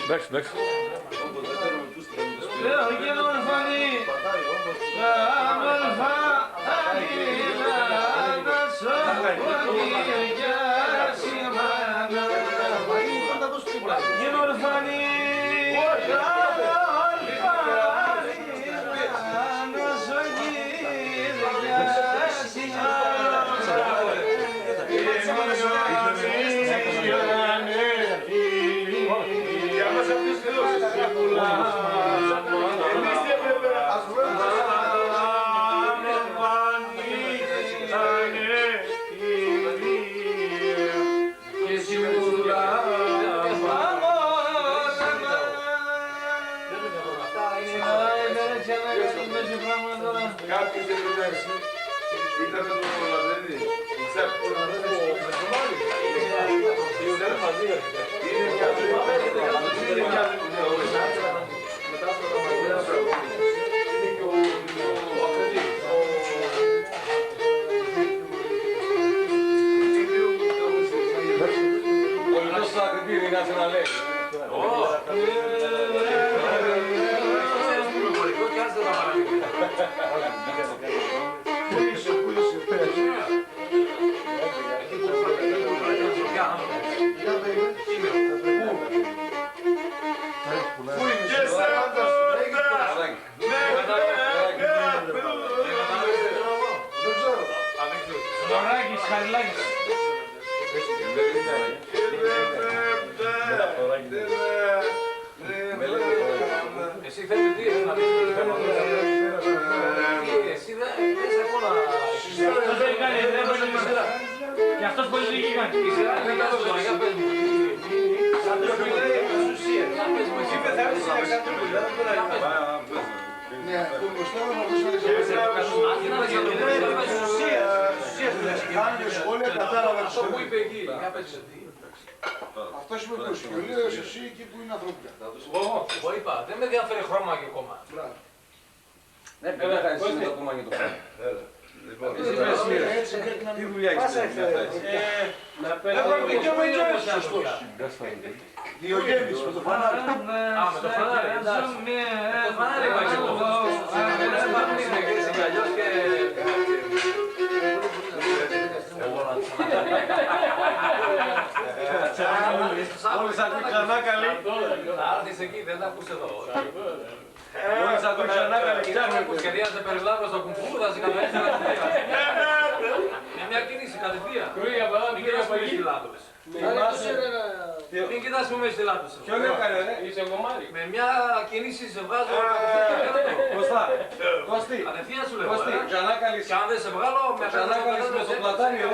Εντάξει. Κάποιος δεν γνωρίζει. Ήταν το Λαβρένι. Πολιτός στο ακριτήρι, να σε να λέει. Εσύ θέλεις τι να πεις το θέμα του. Εσύ δεν είσαι ακόμα... Και αυτός πολύ λίγη κάνει. Η σειρά είναι κάτω τώρα, για πες μου. Σαν το μιλάει για τις ουσίες. Για πες μου, εσύ πεθάνεις στην Αλεξανδρούπολη, δεν μπορεί να πει. Ναι, το Κωστάβο να δώσω αυτό που είπε εκεί, για πες εσύ. αυτός είμαι ο και λέω εσύ εκεί που είναι ανθρώπινα. Εγώ είπα, δεν με ενδιαφέρει χρώμα και κόμμα. Ναι, δεν θα εσύ το κόμμα για το χρώμα. Τι δουλειά έχεις έτσι. Να πέρασε και ο Μητζόης σωστός. Διογέννης με το φανάρι. Α, με το φανάρι, εντάξει. Το φανάρι υπάρχει εδώ. Δεν υπάρχουν είναι και έτσι κι αλλιώς και... Μόλις ακούει ξανά καλή. Θα έρθεις εκεί, δεν θα ακούς εδώ. Μόλις ακούει ξανά καλή. Που σχεδιάζεται περιλάβω στο κουμπού, θα σε καθαρίσει κατευθείαν. Είναι μια κίνηση κατευθείαν. Μην κοιτάς που είσαι λάτος. Μην κοιτάς που είμαι στη λάτος. Ποιον έκανε ρε, είσαι κομμάτι. Με μια κίνηση σε βγάζω κατευθείαν. Κωστά, Κώστη, Κατευθείαν σου λέω. Κώστη, ξανά καλής. Και αν δεν σε βγάλω, με Ξανά καλής με το πλατάνι ρε.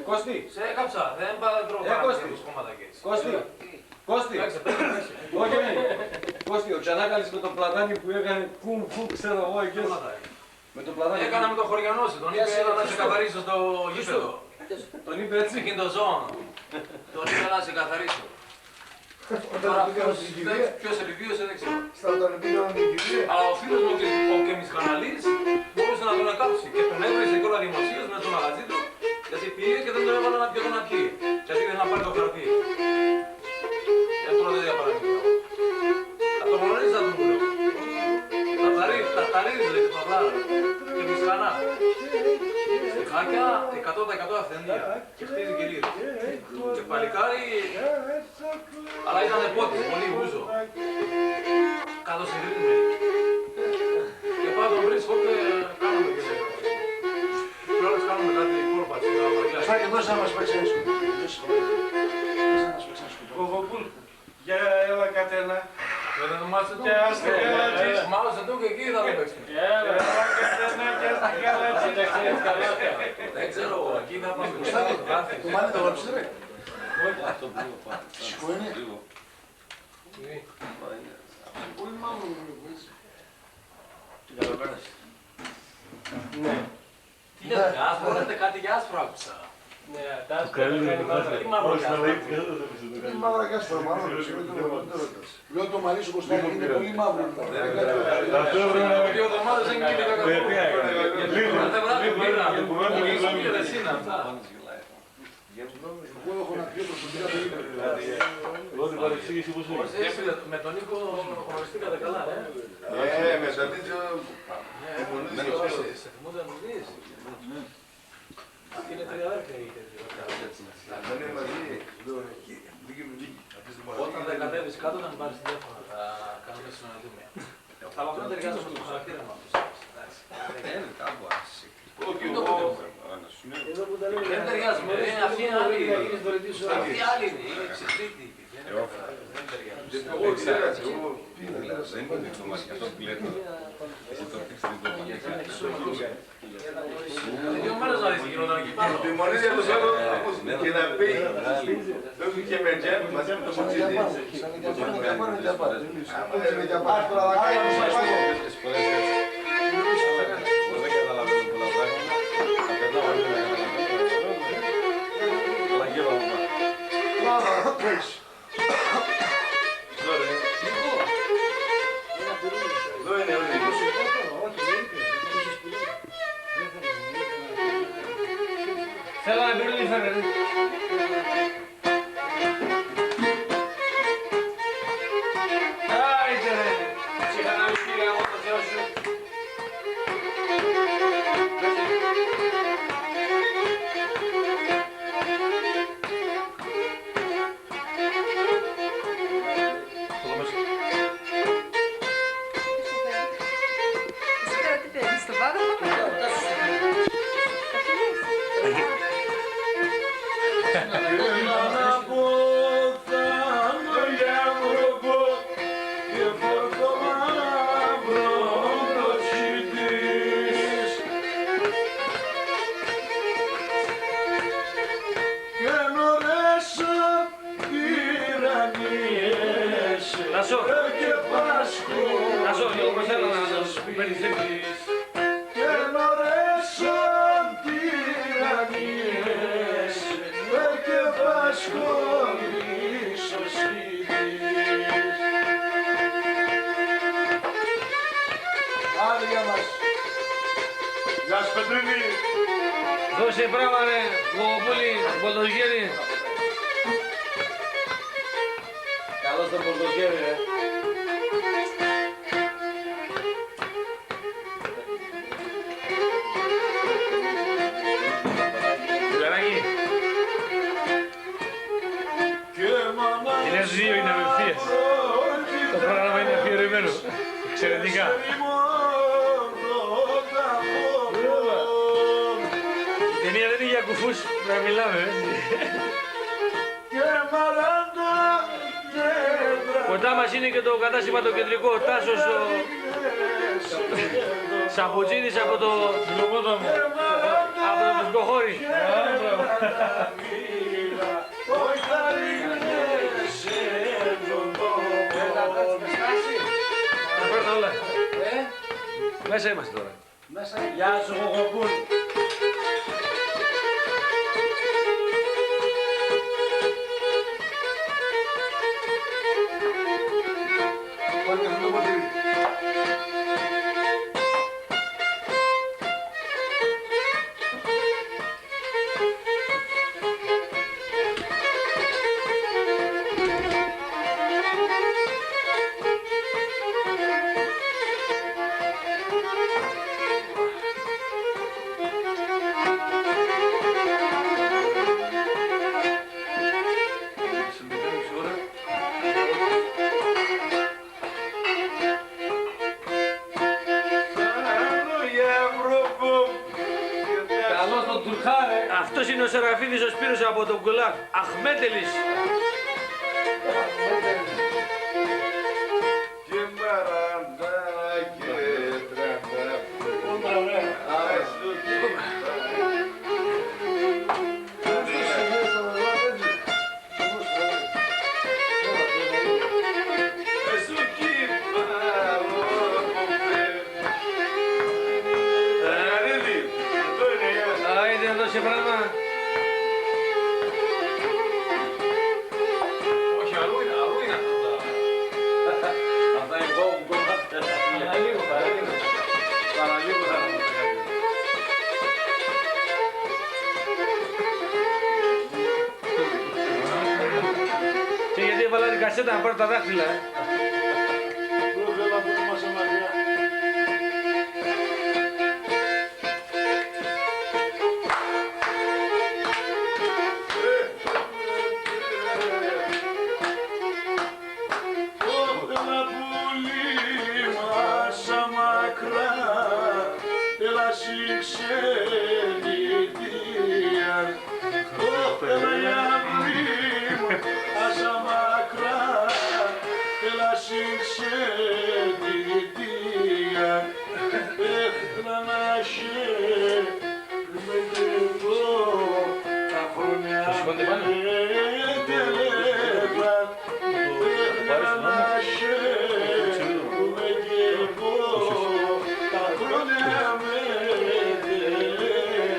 Κώστη, σε έκαψα, δεν τρώω παράδειγμα κόμματα και έτσι. Κώστη, Εντάξει, όχι, Κώστη, ο Ξανάκαλης με το πλατάνι που έκανε κουμ, ξέρω εγώ εκεί. Με το πλατάνι. Έκανα με τον Χωριανόση, τον είπε έλα να σε καθαρίσω στο γήπεδο. Τον είπε έτσι. Εκείνο το ζώο. Τον είπε να σε καθαρίσω. Τώρα ποιος επιβίωσε δεν ξέρω. Αλλά ο φίλος μου ο Κεμισχαναλής μπορούσε να τον εκάψει και τον έβρισε και όλα δημοσίως με το μαγαζί του γιατί πήγε και δεν τον έβαλα να πιω να πιει. Γιατί δεν θα πάρει το χαρτί. Για τώρα δεν διαπαραγγείλω. Θα το γνωρίζεις να τον μου λέω. Τα ταρίδες λέει το παυλάρα. Κεμισχανά. Στιχάκια 100% αυθεντία και χτίζει κυρίως. Και παλικάρι, αλλά ήταν πότης, πολύ γούζο. Κάτω σε ρύθμι. Και πάω τον βρίσκω και κάνουμε και σε. Πρώτος κάνουμε κάτι κόλπα, Θα και δώσε να μας παίξει ένα σκουπί. Κοβοπούλ, για έλα κατένα. δεν το μάθω Και άστε καλάτσι. Μάλωσα του και εκεί θα το παίξουμε. Έλα κατένα και άστε καλάτσι. Δεν ξέρω, εκεί θα πάμε. Το μάτι το γράψεις ρε. Αυτό που είπα. Φυσικό είναι. Πολύ μαύρο μου βλέπω έτσι. Τι καταλαβαίνεις. Ναι. Τι λέτε, άσπρο, λέτε κάτι για άσπρο άκουσα. Ναι, τα άσπρα κάνει μαύρα. Τι μαύρο για άσπρο. Είναι μαύρα και άσπρα μάλλον. Λέω το μαλλί σου Κωστάκη είναι πολύ μαύρο. Δύο εβδομάδες δεν γίνει κακό. Δεν βράδυ πήρα. Εσύ είναι αυτά. Εγώ έχω να πιο προσωπικά δεν είναι δηλαδή. Όλη η παρεξήγηση που σου Φίλε, με τον Νίκο γνωριστήκατε καλά, Μετά τέτοιο... σε θυμούνται να μου δεις. Είναι τρία αδέρφια η τέτοια. Δεν είναι μαζί, δίκη μου δίκη. Όταν δεν κατέβεις κάτω να μην πάρεις τηλέφωνο, θα κάνουμε συναντούμε. Αλλά αυτό δεν ταιριάζει με το χαρακτήρα μου. Δεν ταιριάζει, αυτή είναι άλλη. Αυτή άλλη είναι, είναι ξεφτύτη. Δεν ταιριάζει. Εγώ ξέρω, Δεν είναι το μάτι, αυτό που λέτε. Εσύ το έχεις την κόμμα. Δύο μέρες να δεις τι γινόταν εκεί πάνω. τη μονή για το άλλο και να πει, λόγω και με τζέμ μαζί με το μοτσίδι. Δεν καταλαβαίνω πολλά πράγματα. Τα περνάω όλοι να καταλαβαίνω. Αλλά γεύα μου πάει. Εδώ είναι όλοι. Θέλω να πήρω λίγο φέρε. Άιτε ρε. Ψυχαναλύση για εγώ το Θεό σου. Νασό, λίγο πως θέλω να σου περιθέσεις. Γεια σου Πετρίνη. Δώσε πράγμα ρε, Γογοπούλη, Πολτοζιέρη. Καλώς το Πολτοζιέρη ρε. Ζεράκι. Είναι δύο, είναι απευθείας. Το πρόγραμμα είναι αφιερωμένο. Εξαιρετικά. Η ταινία δεν είναι για κουφούς, να μιλάμε. Κοντά μας είναι και το κατάστημα το κεντρικό, ο Τάσος, ο Σαμπουτζίδης από το Πουσκοχώρη. Πρώτα όλα. Μέσα είμαστε τώρα. Γεια σου Γογοπούλη. Αυτός είναι ο Σεραφίδης ο Σπύρος από τον Κουλάκ. Αχμέτελης. Άιντε εδώ σε πράγμα. Όχι, αλλού είναι αυτά. Αυτά είναι εγώ που κομμάτια. Παραλίγο θα μου κασέτα να πάρω τα δάχτυλα. Δεν θέλω να πούμε μας μακριά.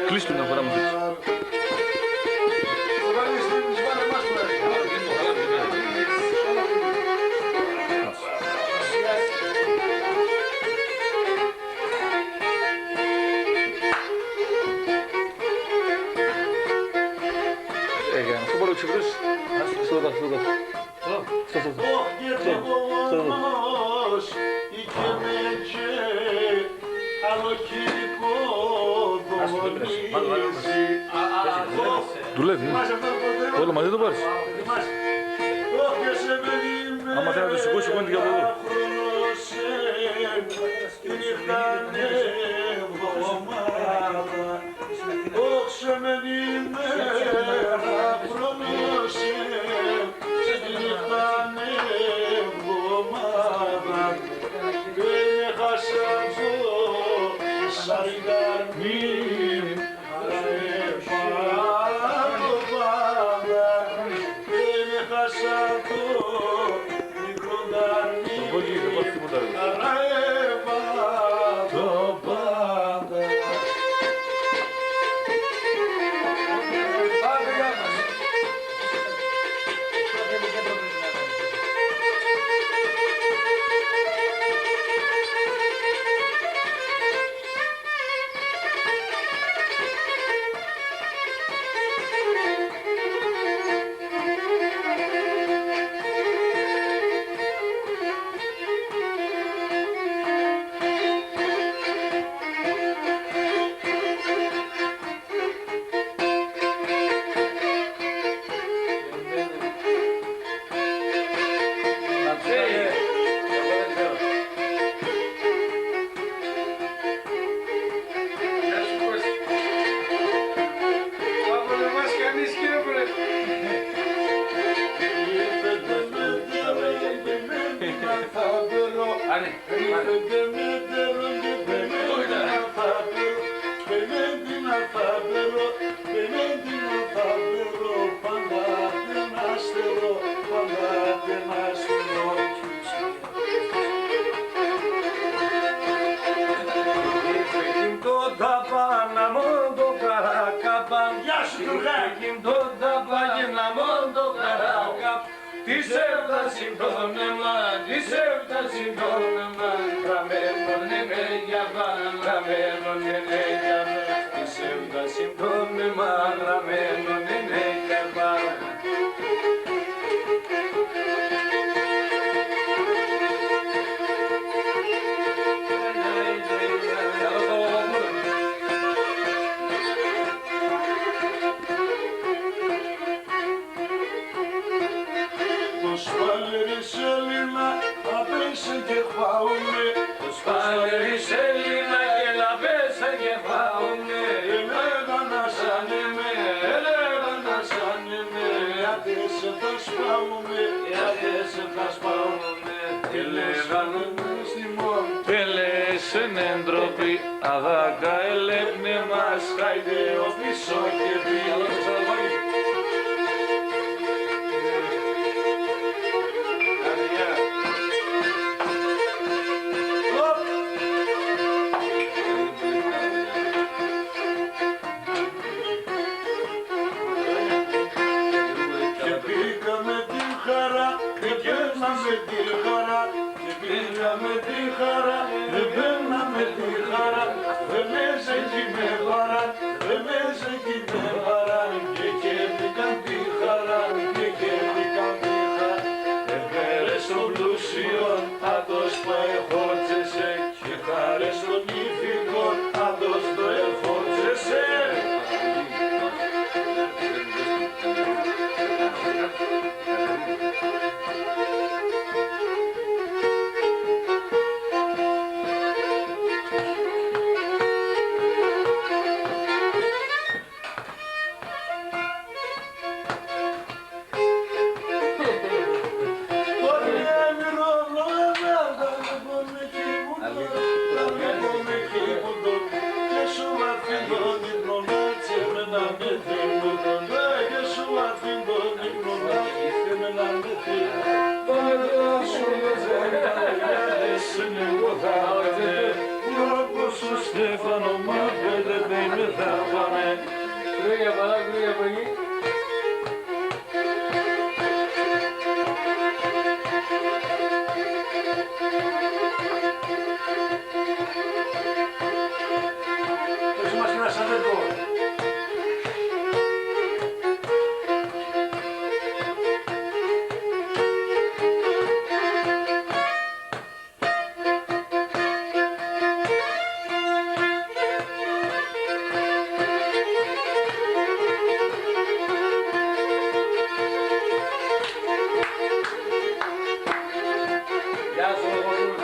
Κλείστο μια φορά μου δείξει. Αυτό μπορεί να ξεβρώσεις. Στο δω, στο δω. Δουλεύει, όλο μαζί το πάρεις. Άμα θέλει να το σηκώσει, σηκώνεται και από εδώ. Αδάκα ελέπνε μας χάιντε ο πίσω και πίσω. Και πήγαμε τη χαρά, και παίρναμε τη χαρά, και πήγαμε τη χαρά, και παίρναμε τη χαρά. Δεν εκεί με χαρά, δεν εκεί με χαρά, και κέρδικαν τη χαρά, και κέρδικαν τη χαρά. Στέφανο μάπε δεν με θα πάνε. Κρύα παρά, κρύα παγί. Πες μας ένα σαντέρκο. Γεια σου, Λογοδούλου.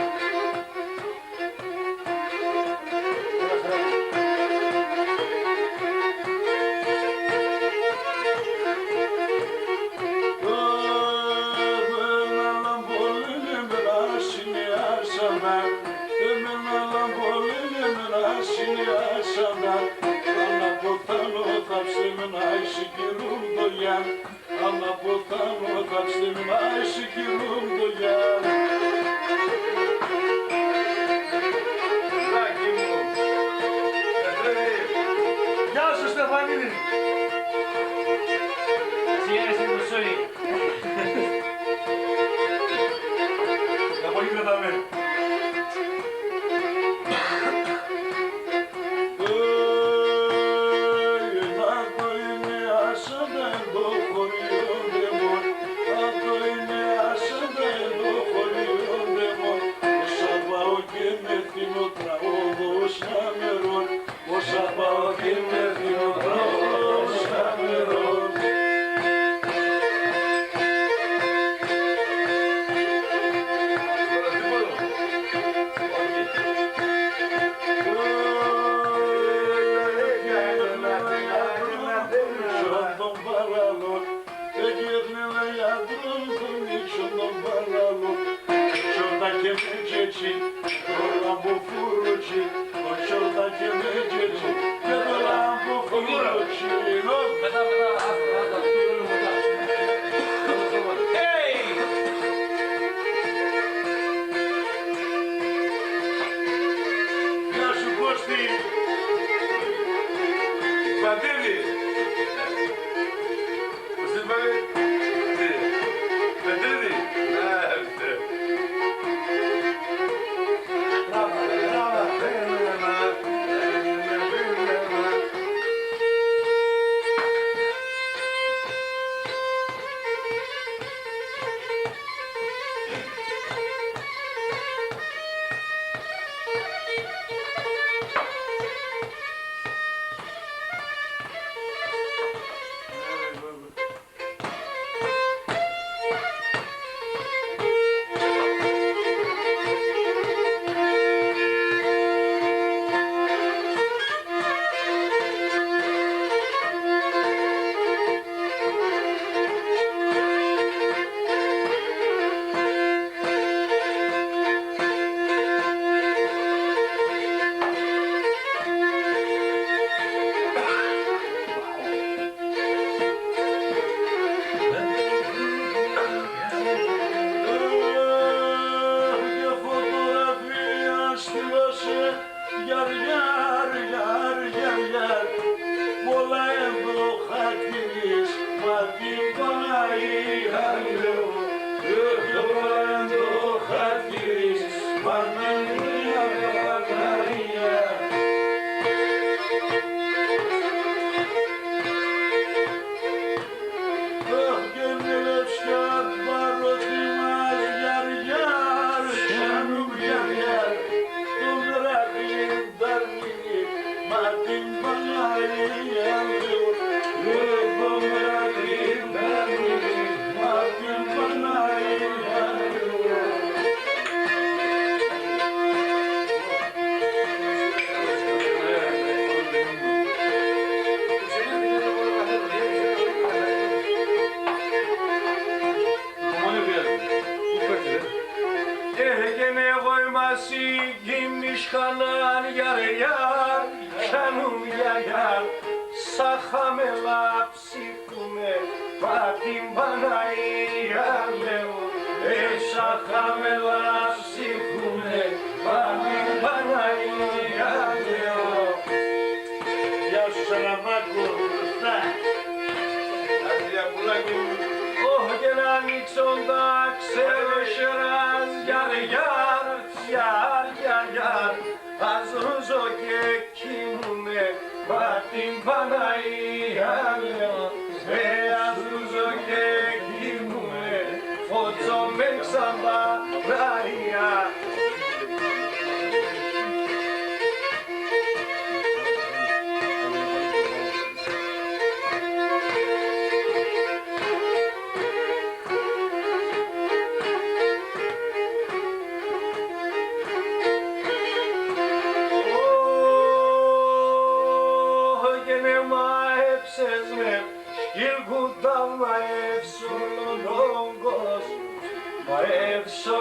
Γεια σου Στεφανίδη. Τα πολύ κραταμένη. Όσα πάω και με δίνω τρόπος χαμερών. Μετά, άστα. Γεια σου Κώστη. Παντέλη. Πώς την πάει? Παντέλη. Έσα χαμελά ψήφουνε πα την Παναγία λέω. Έσα χαμελά ψήφουνε πα την Παναγία λέω. Γεια σου Σαλαμάκο, μπροστά. Άντια πουλάκι μου. Όχι να ανοίξοντα ξεροσιοράς γιαρ γιαρ, γιαρ γιαρ γιαρ. Ας ρούζω και κοιμουνε πα την Παναγία λέω. Ας ρούζω και κοιμουνε φωτσό με ξαμπαραία.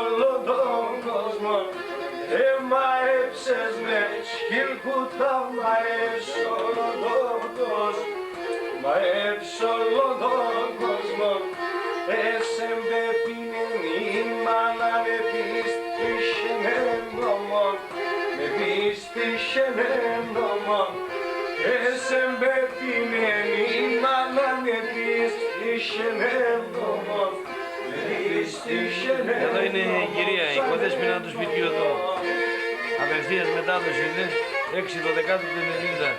Όλο τον κόσμο εμαέψες με σκυλκούτα, μαέψ' όλο τον κόσμο, μαέψ' όλο τον κόσμο. Εσεν πεπίνει μάνα με πίστησε νόμον, με πίστησε νόμον. Εσεν πεπίνει μάνα με πίστησε νόμον. Εδώ είναι η κυρία, η κοδέσποινα του σπιτιού εδώ. Απευθείας μετάδοση είναι 6 το 10 του 90.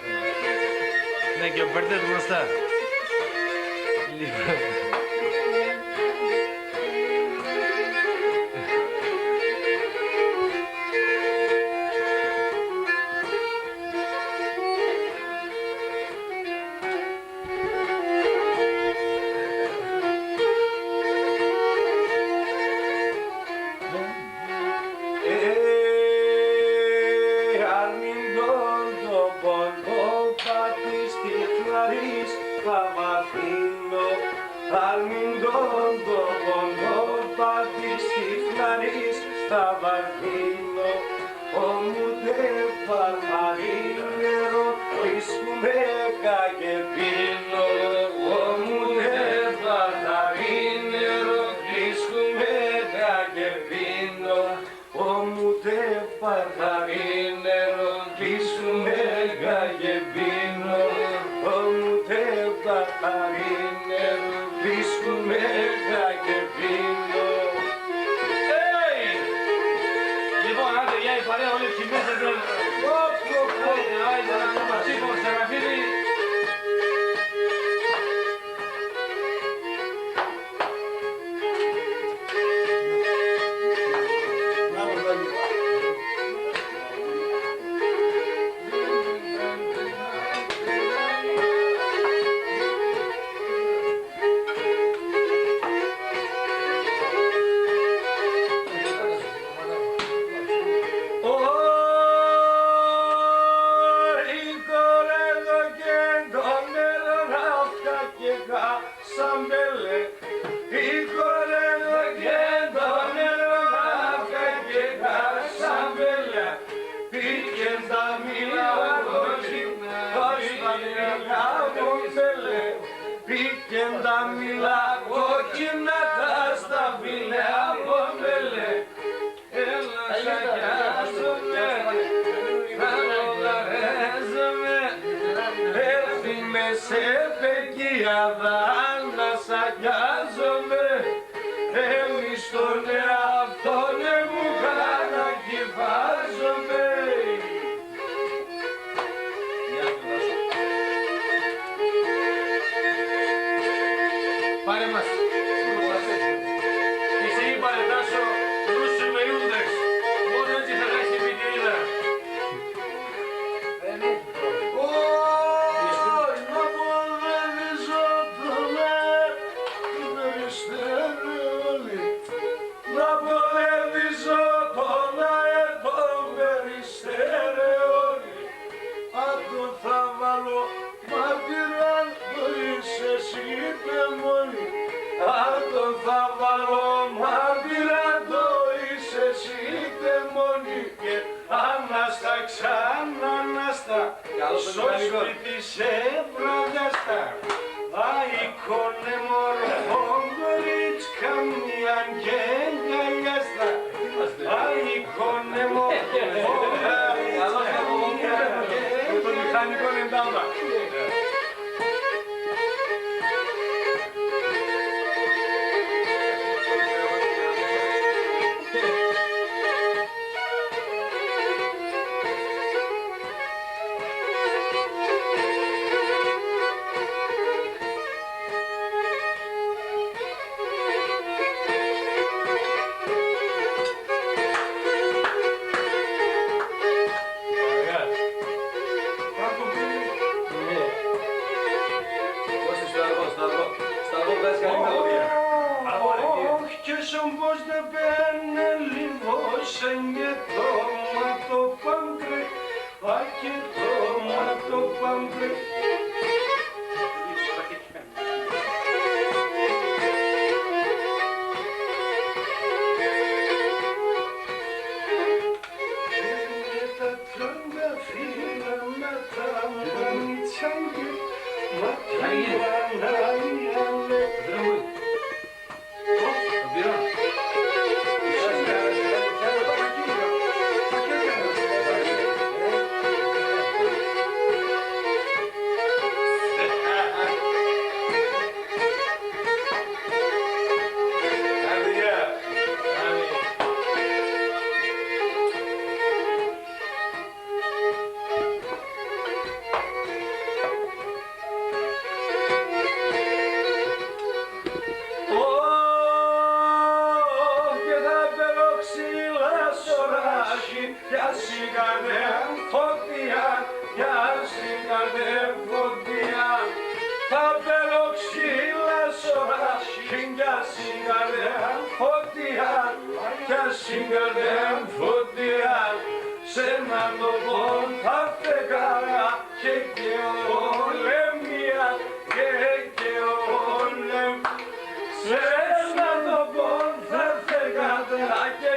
Ναι, και ο Περτέτ μπροστά. Ανάστα, ξανά ανάστα, σ' σπίτι σε βραδιαστά. Αικόνε μορφό κορίτσκα μια και αγκαλιαστά. Αικόνε μορφό Με το μηχανικό εντάμα. Πως δεν παίρνε λίγο σε και το ματοπάγκρε, α και το ματοπάγκρε. Και τα τρανταφύλλα με τα μανιτσάνγκε, μα τα Ιαννάιαλε. Σε να το πω θα φεγάρα και ολέμια και ολέμ. Σε να το πω θα φεγάρα και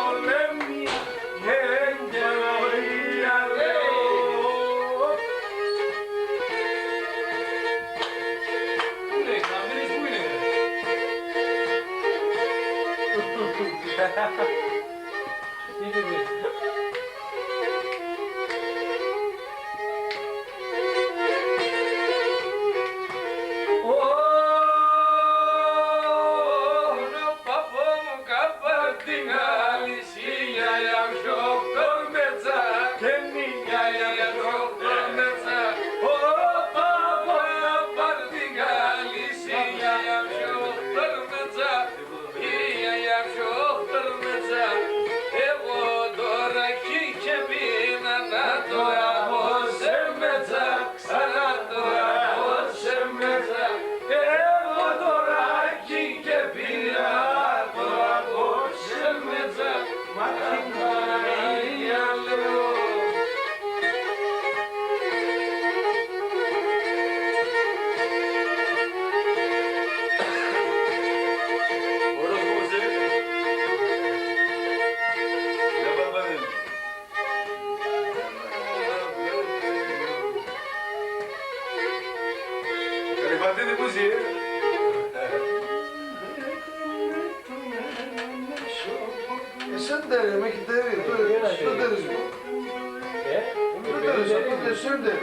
ολέμια και ολέμια. Πού είναι, Καμπύρης, πού είναι? Senderi, make it deri, senderi. Senderi.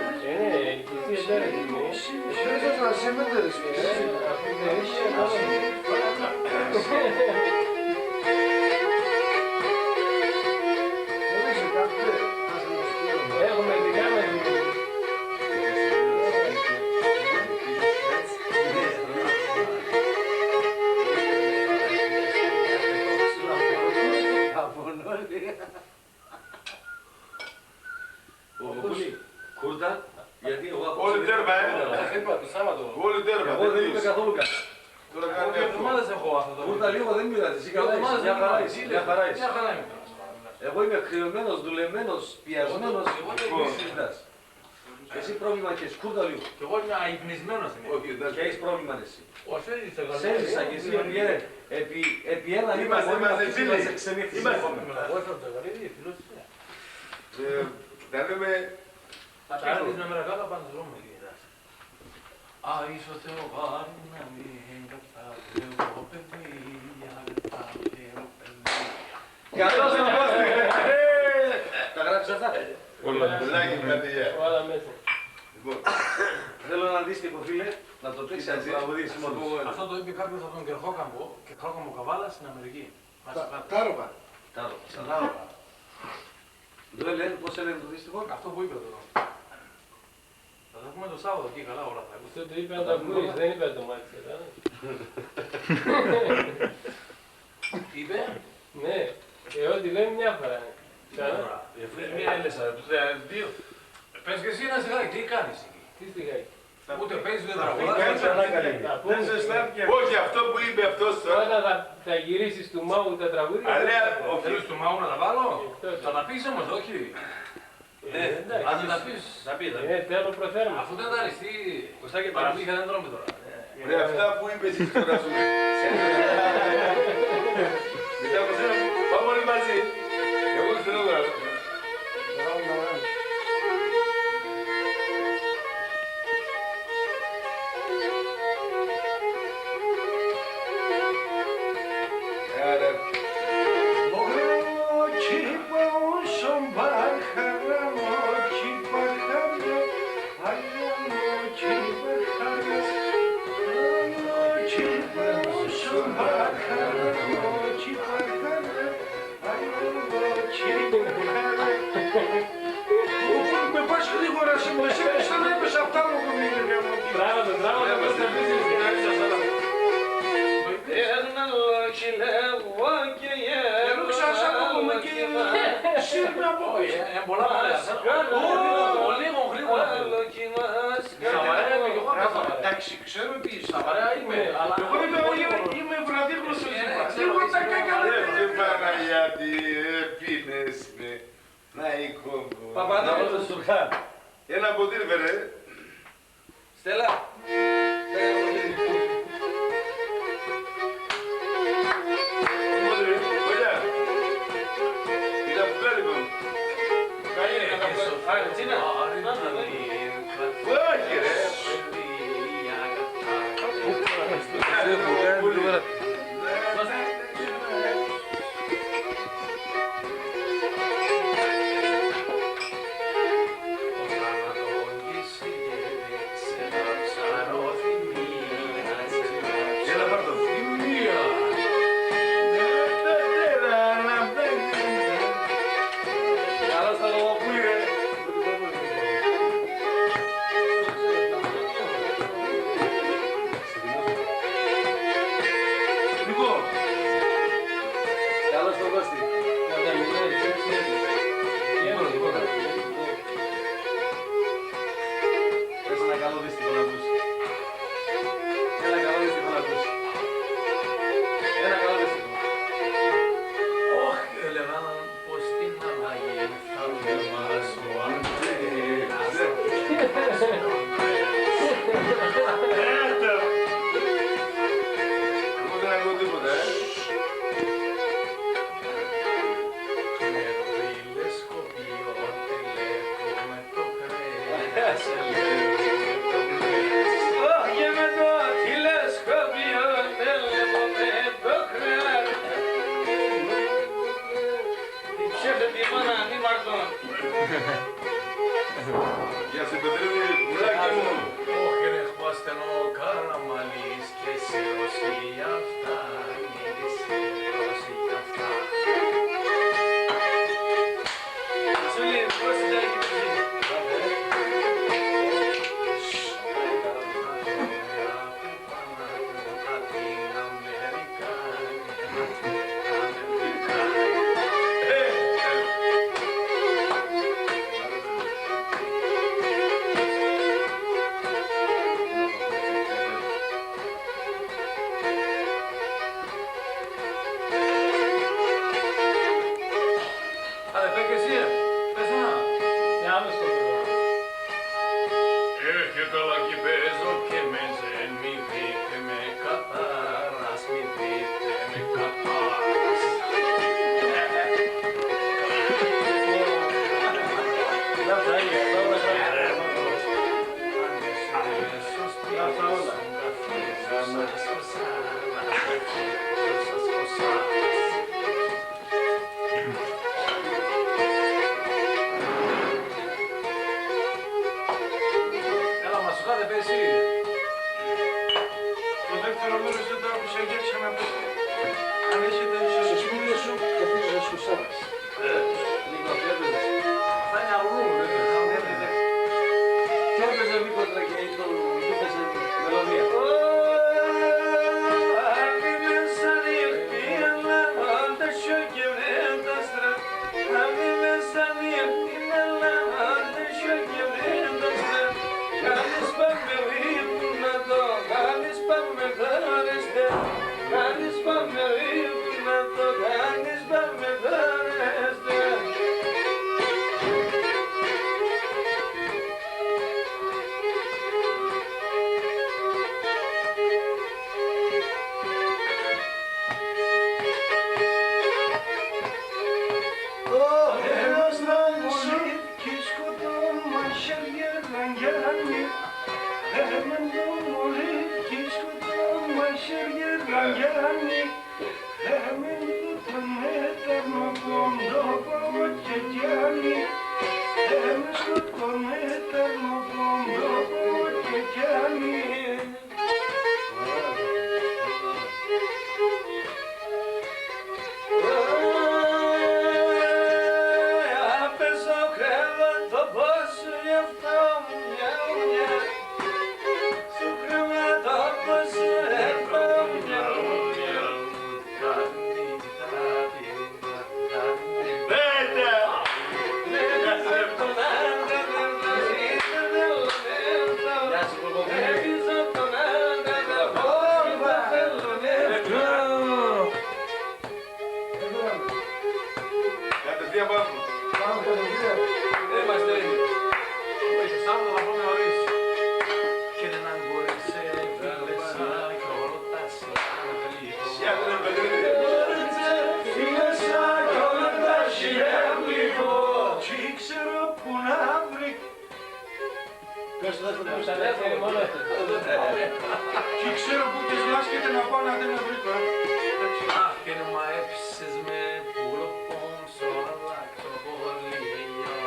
Κούρτα, γιατί εγώ από Όλοι τέρμα, Είπα το Σάββατο. Όλοι τέρμα. εγώ δεν είμαι καθόλου καλά. Τώρα Εγώ κάνει δύο αυτό. εβδομάδες έχω αυτό το Κούρτα λίγο δεν πειράζει, εσύ καλά είσαι, μια χαρά είσαι, μια χαρά είσαι. Μια χαρά είμαι. Εγώ είμαι κρυωμένος, δουλεμένος, πιασμένος, Εγώ συζητάς. Εσύ πρόβλημα και εσύ, κούρτα λίγο. Και εγώ είμαι αϊπνισμένος. Όχι, εντάξει. Και έχεις πρόβλημα εσύ. Όχι, έζησα καλά. Σε έζησα και εσύ επί ένα λίγο Είμαστε φίλοι. είμαστε ξενύχτης. Είμαστε. Εγώ έφερα το Γαλλίδι, φίλος της. Θα λέμε Πατάρι με μερακάτα πάνω στο δρόμο. Άισο Θεό βάρη να μην κατάλαβε εγώ παιδί, αγάπη παιδί. Καλώς τον Κώστη! Τα γράψεις αυτά? Όλα πουλάκι με παιδιά. Όλα μέσα. Λοιπόν, Θέλω ένα αντίστοιχο φίλε, να το παίξει Έτσι. τραγουδίσει μόνο. Αυτό το είπε κάποιος από τον Κερχόκαμπο και Κερχόκαμπο Καβάλα στην Αμερική. Τάροβα. Τάρω, σαν το λένε, πώς έλεγε το δύστιχο? Αυτό που είπε τώρα. Θα τα πούμε το Σάββατο εκεί, καλά όλα θα Αυτό το είπε να το ακούεις, δεν είπε να το μάθεις. είπε. Ναι, ό,τι λέμε μια φορά. Μία έλεσα, δύο. Πες και εσύ ένα σιγάκι, τι κάνεις εκεί? Τι στιγάκι. Ούτε παίζεις, ούτε κάτσε να κάνει. Δεν σε στάθηκε. Όχι, αυτό που είπε αυτός τώρα. Όταν θα γυρίσεις του Μάου τα τραγούδια. Αλλά ο Θέλεις του Μάου να τα βάλω? Εκτός. Θα τα πεις όμως, όχι. Εντάξει. Αν δεν τα πεις. Θα πει, Θέλω προθέρμα. Αφού δεν τα αριστεί, Κωστάκη, παραμύθια δεν τρώμε τώρα. Ρε, αυτά που είπε εσύ τώρα σου. Μετά από σένα, πάμε όλοι μαζί. Εγώ θέλω να Με πας γρήγορα σήμερα, εσύ δεν έπεσε αυτά μου που μείνει μια μου. Τράβατε, πώς θα πεις. Εγώ σας ακούμε και σύρνα από πίσω. Πολλά λίγο γρήγορα. Σαβαρέα είμαι και εγώ καφαρέα. Εντάξει, ξέρω τι είσαι. Σαβαρέα είμαι, αλλά... Εγώ είμαι βραδίγνωστος. Λίγο τα κακά Ρε Παναγιάτη, πίνες με. Να η κόμπο. Παπαδόπουλο στο Σουρχάν. Ένα ποτήρι φέρε. Στέλλα. Ποτήρι, κολλιά. Κοίτα που κάνει λοιπόν. Όχι ρε. Έλα πάρ' το. Καλώς τα Λογοπούλη, ρε. Λοιπόν, Καλώς τον Κώστη. Πες ένα καλό δύστιχο να ακούσει. Ένα καλό δύστιχο να ακούσει. Ένα καλό δύστιχο. Όχι, έλεγαν πως την αλλαγή θα διαβάσω αν θέλεις. εγώ δεν ακούω τίποτα, Με τηλεσκοπείο τελέχω με το κρέας, ελέγχω το κρέας. Όχι με το τηλεσκόπιο τέλεχω με το κρέας. Τι ψεύτε τη μάνα, μη μαρτών. Για σε πετρεύει πουλάκι μου. Όχι ρε χώστενο καραμαλής και σύρωση αυτά, είναι σύρωση αυτά. Σου λέει, πώς είναι η κυβέρνηση. Άντε, πες και εσύ, πες ένα. Σε άλλο σκοπό. Έχει καλά κι παίζω και με ζεν, μη δείτε με κατάρας, μη δείτε με κατάρας. Να τα ίδια, τώρα τα σου είχατε πέσει. Το δεύτερο μέρος δεν το άκουσα και έτσι να πω. Αν έχετε Στο σπίτι σου καθίζεις στους άλλους. Λίγο έπαιζες. Αυτά είναι αγρού, Και έπαιζε μήπως και το έπαιζε μελωδία. Και ξέρω που τις λάσκεται να πάω να δεν με βρήκα. Αχ, και να μ' έψεις με πουλο πόμσο, αλλάξω πολύ γελιό.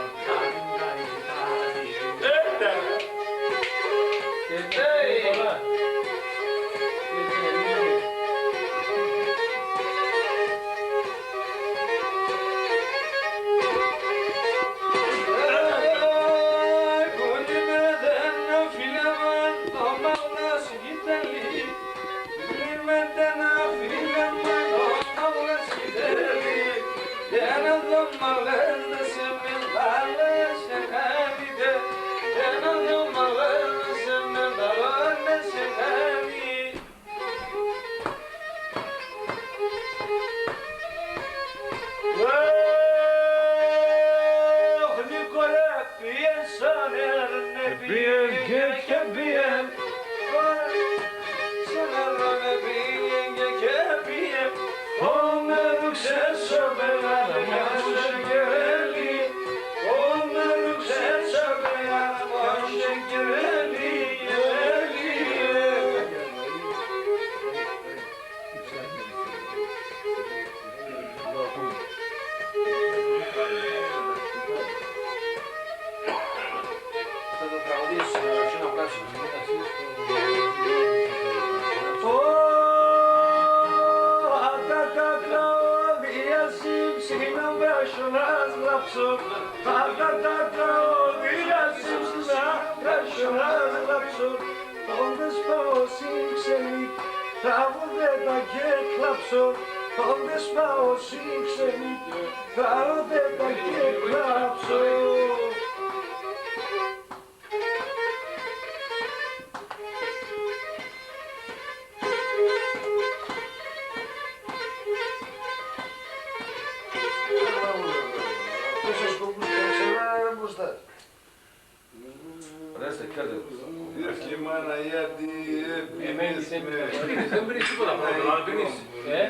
Δεν πίνεις τίποτα πρώτα, αλλά πίνεις.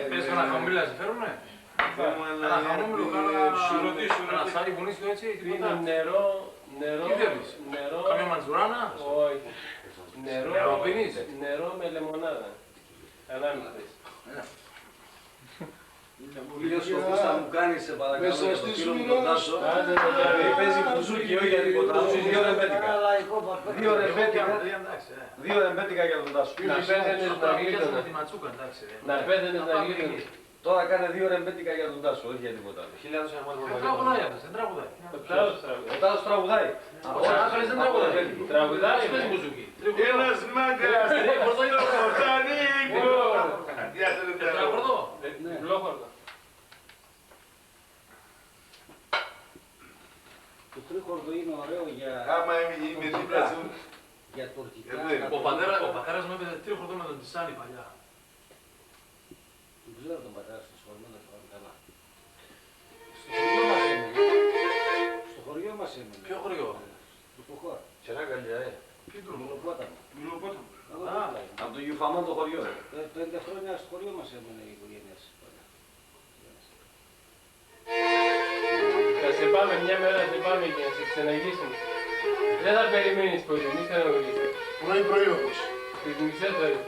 Πες κανένα χαμήλα, σε φέρουνε. Ένα χαμόμιλο, κάνα σάρι βουνίσιο έτσι, τίποτα. Νερό, Τι θέλεις, καμία μαντζουράνα. όχι. Νερό πίνεις. Νερό με λεμονάδα. 1,5. Λίγο σκοπούς θα μου κάνεις, σε παρακαλώ, Μέσα για το στη φίλο μου σμήνα τον Τάσο. Άντε το Γιατί κάνει. παίζει μπουζούκι, όχι για τίποτα άλλο, 2 ρεμπέτικα. 2 ρεμπέτικα. 2 ρεμπέτικα για τον Τάσο. Να πέθαινες να γλίτωνε. τη ματσούκα, εντάξει. Να πέθαινες να γλίτωνε. Τώρα κάνε 2 ρεμπέτικα για τον Τάσο, όχι για τίποτα άλλο. Δεν τραγουδάει αυτός, δεν τραγουδάει. Ο Τάσος τραγουδάει. Ο Τάσος τραγουδάει. Ο Άκρης δεν τραγουδάει. Τραγουδάει. Ας παίζει μπουζούκι. Ένας μάγκας, Κωνσταντίνο. Τραγουδό. Βλόχορδο. Το τρίκορδο είναι ωραίο Άμα είμαι δίπλα σου. για τουρκικά. Ο πατέρας μου έπαιζε τρίχορδο με τον Τισάνι παλιά. Δεν ξέρω τον πατέρα στο σχολείο, δεν θυμάμαι καλά. Στο χωριό μας έμεινε. Ποιο χωριό? Του Ποχώρα. Τσεράκαλια, Ποιο του? Μιλοπόταμο. Εγώ Α. δίπλα ήμουν. από το Γιουφαμάν το χωριό. 5 χρόνια στο χωριό μας έμεινε η οικογένεια. Θα σε πάμε μια μέρα, σε πάμε και να σε ξεναγήσουμε. Δεν θα περιμένεις πολύ, μη στεναχωρήσεις. Πρωί όμως. Τις μισές ώρες.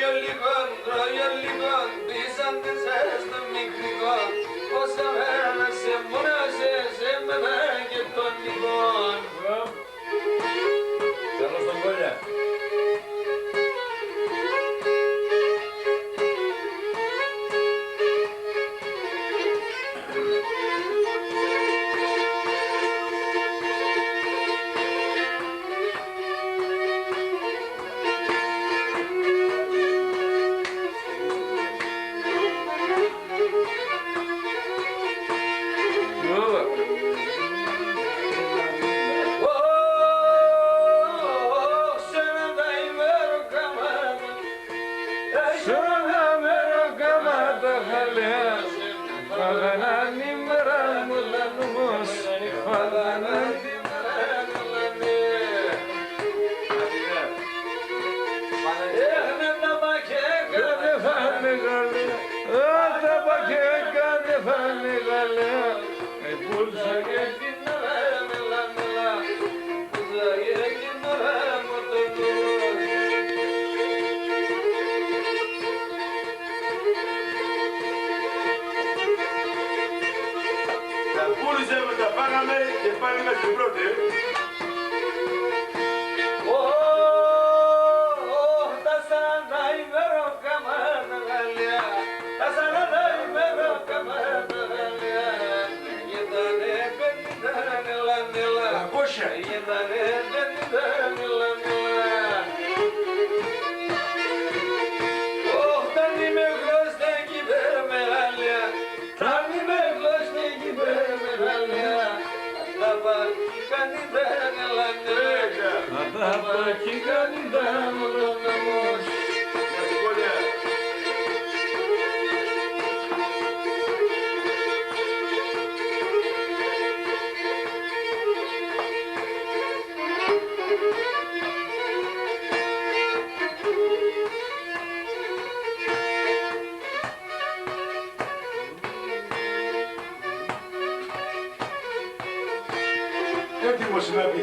Royal Liban, Byzantin says the λοιπόν. Θέλω στον κόλλια. Πούλησε με τα φάγαμε και πάλι με την πρώτη. Τα σανά ημέρο καμάτα γαλιά, τα σανά ημέρο καμάτα γαλιά. Γεντάνε πέντε νελά νελά, γεντάνε πέντε νελά νελά. Όταν είμαι γλώστα εκεί πέρα μεγάλια, όταν είμαι γλώστα εκεί πέρα μεγάλια. Τα παχικάνει τα νελά νελά, τα παχικάνει τα νελά νελά. Έτοιμος να πει.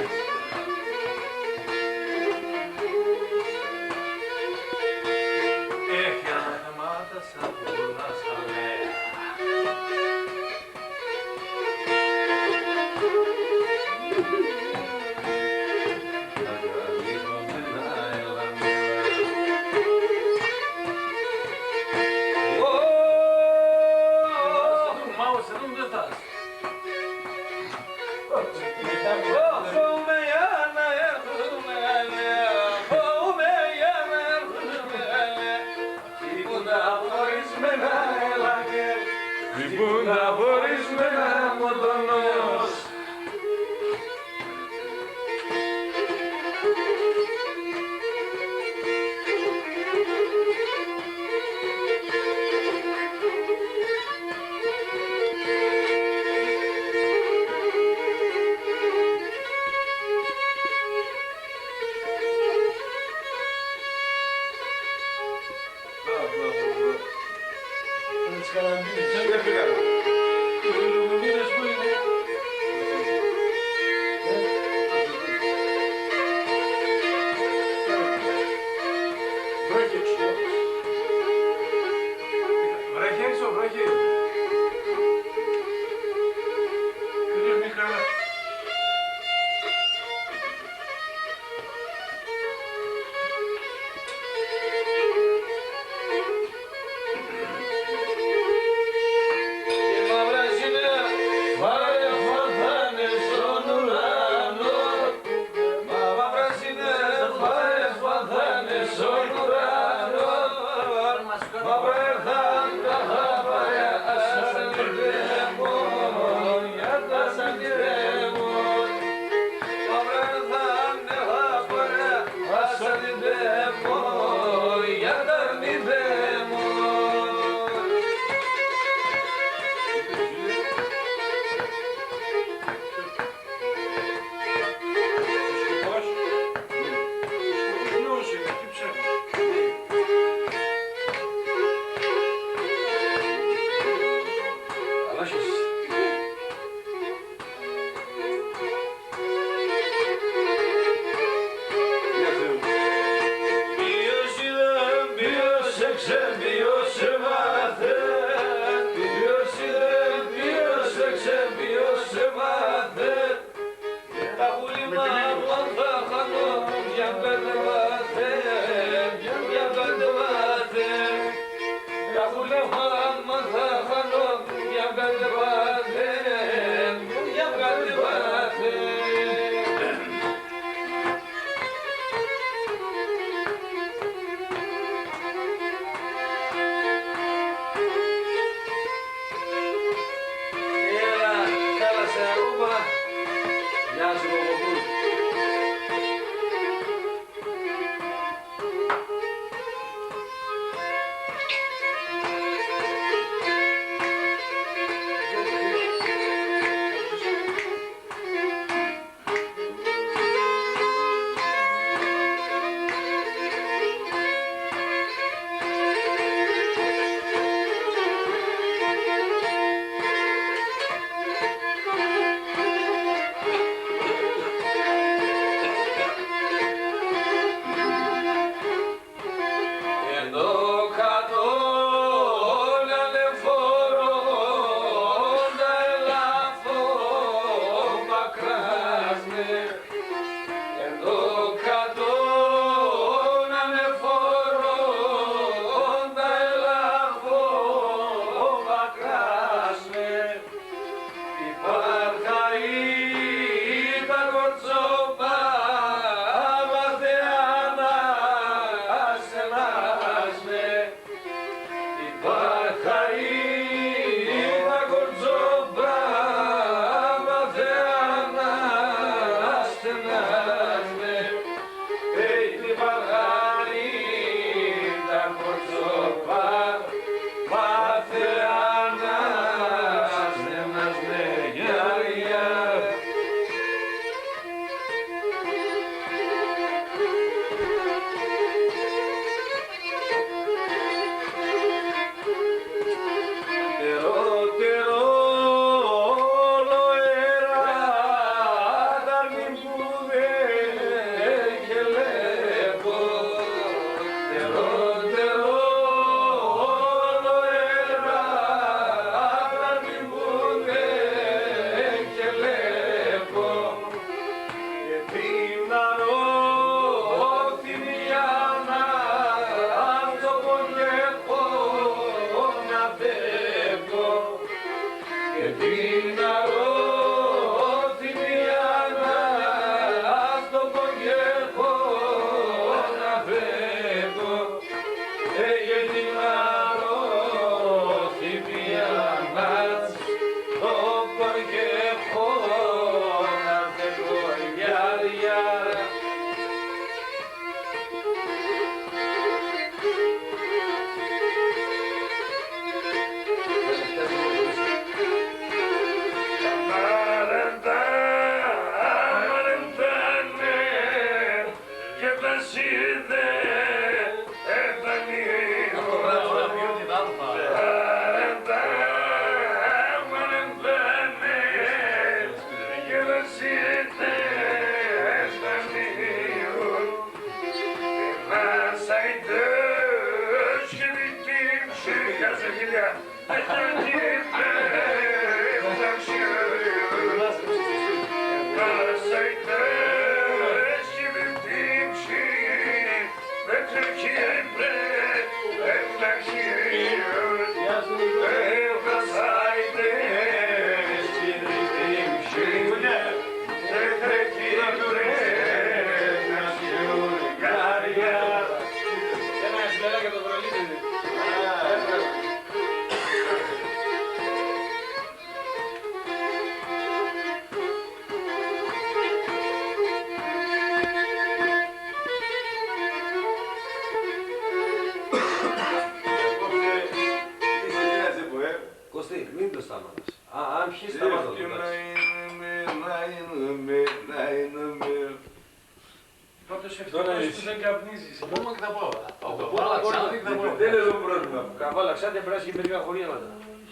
Καβάλαξάτε πρέπει και μερικά χωρία.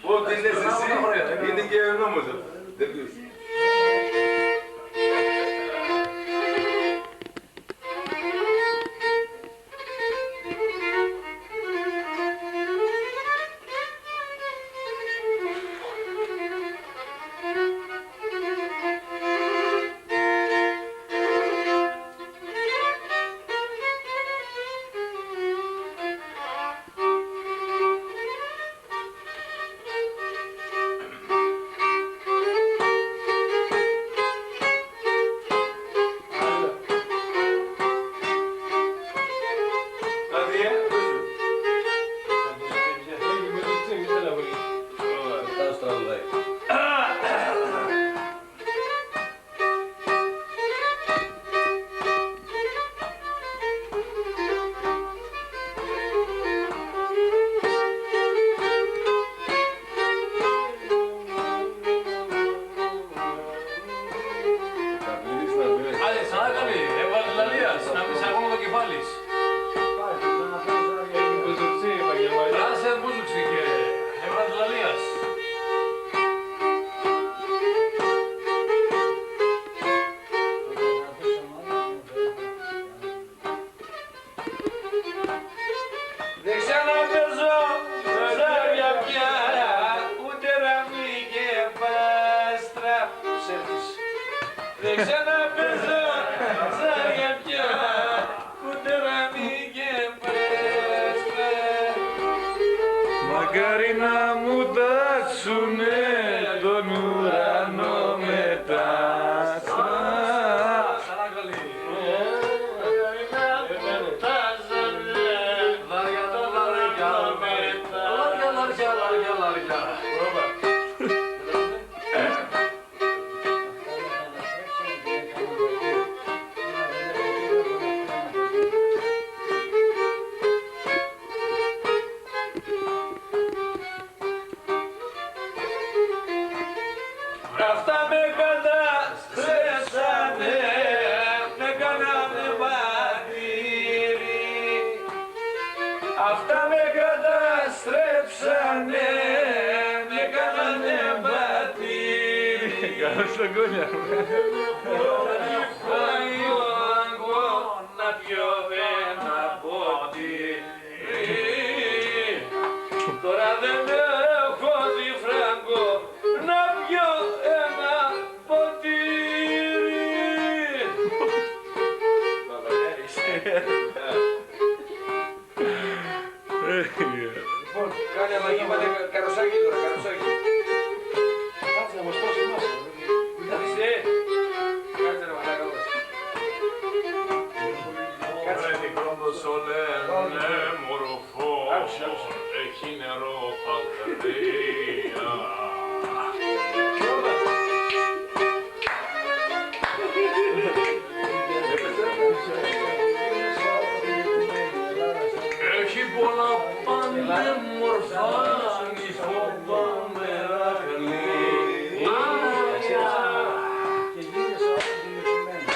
Ό,τι λες εσύ είναι και ο νόμος αυτό. ξαναπέζω ζάρια πια, ούτε ραμί και πάστρα. Δεν ξαναπέζω ζάρια πια, ούτε ραμί και πάστρα. Μακάρι να μου τάξουνε τον ουρανό με τα άστρα. Αυτά με καταστρέψανε, με κάνανε μαρτύρι. Αυτά με καταστρέψανε, με κάνανε μαρτύρι. Καλώς τον κόλλια. Να πιω ένα ποτήρι. Τώρα δεν έχω δει φράγκο να πιω ένα ποτήρι. Λοιπόν, Κάνε αλλαγή, πάτε καροσάκι τώρα, καροσάκι. κάτσε να μας δώσει μας. Κάτσε, κάτσε ρε μαλάκα μας. Ρε μικρό το σολένε μορφό, έχει νερό πατρία. Έχει πολλά πανέμορφα νηφόπα μερακλή. Και γύρισε όλο την λυκουμένη.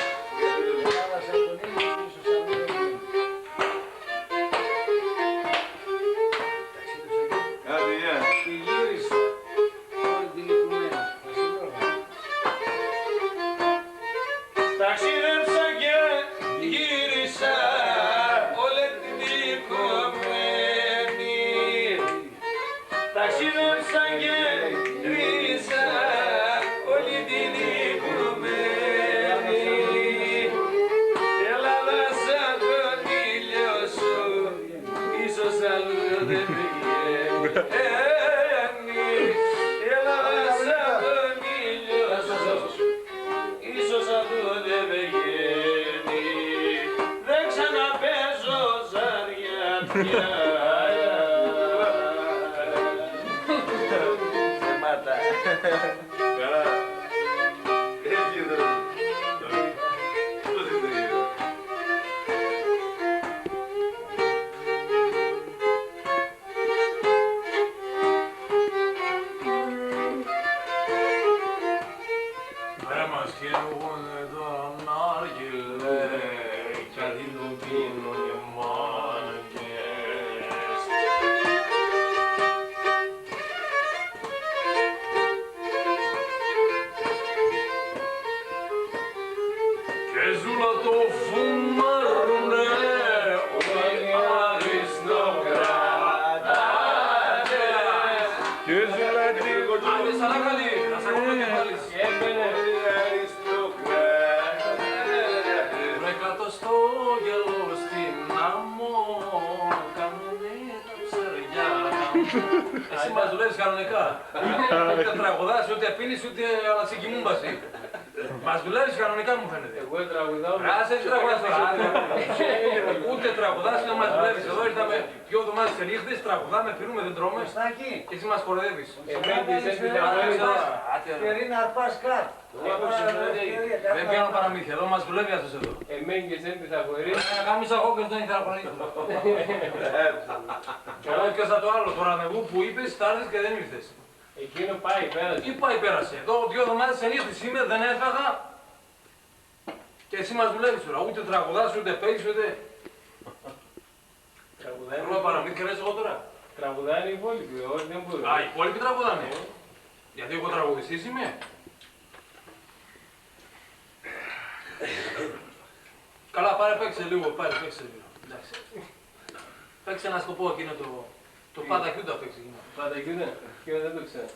Θάλασσα τον ήλιο πίσω σαν λυκουμένη. Κάτι, Και γύρισε όλη την λυκουμένη. Ταξίδεψα και γύρισα όλη την δικομένη. Ταξίδεψα και γύρισα όλη την δικομένη. Ελλάδα σαν τον ήλιο σου, ίσως αλλού δεν πηγαίνει. Ελλάδα σαν τον ήλιο σου, ίσως αλλού δεν πηγαίνει. Δεν ξαναπέζω ζάρια πια. καλά. Έτσι είναι τώρα. Πώς είναι τώρα. Δεν μας καίγουνε το ναργιλέ, γιατί το πίνω και μάγκες. Και ζούλα το φουμάρουνε όλοι αριστοκράτες. Και ζούλα την Άντε σαλάκαλη, να σ' ακούμε και πάλι. Βρε κάτω στο γελό στην άμμο, κάνουνε τα ψαριά. Εσύ μας δουλεύεις κανονικά. Ούτε τραγουδάς, ούτε πίνεις, ούτε ανατσικιμούμπαση. Μας δουλεύεις κανονικά μου φαίνεται. Εγώ τραγουδάω. Άσε τι τραγουδάς τώρα. Ούτε τραγουδάς, ούτε μας δουλεύεις. Εδώ ήρθαμε 2 εβδομάδες σε νύχτες, τραγουδάμε, πίνουμε, δεν τρώμε. Στάκη, Και εσύ μας κοροϊδεύεις. ευκαιρία να αρπάς κάτω. Δεν πιάνω παραμύθια, εδώ μας δουλεύει αυτός εδώ. Εμέν και σέν πειθαγωγή. Κάμισα εγώ και δεν ήθελα να παρανοήσω. Εγώ και το άλλο, το ραντεβού που είπες, θα έρθεις και δεν ήρθες. Εκείνο πάει, πέρασε. Τι πάει πέρασε, εδώ 2 εβδομάδες σε νύχτες είμαι, δεν έφαγα. Και εσύ μας δουλεύεις τώρα, ούτε τραγουδάς, ούτε παίζεις, ούτε... Θέλω παραμύθια λες εγώ τώρα. Τραγουδάνε οι υπόλοιποι, όχι δεν μπορούν. Α, οι υπόλοιποι τραγουδάνε. Γιατί εγώ τραγουδιστής είμαι. Καλά, πάρε παίξε λίγο, πάρε παίξε λίγο. Εντάξει. Παίξε ένα σκοπό εκείνο το πάντα κιούτα παίξει εκείνο. Πάντα εκεί δεν. Και δεν το ξέρω.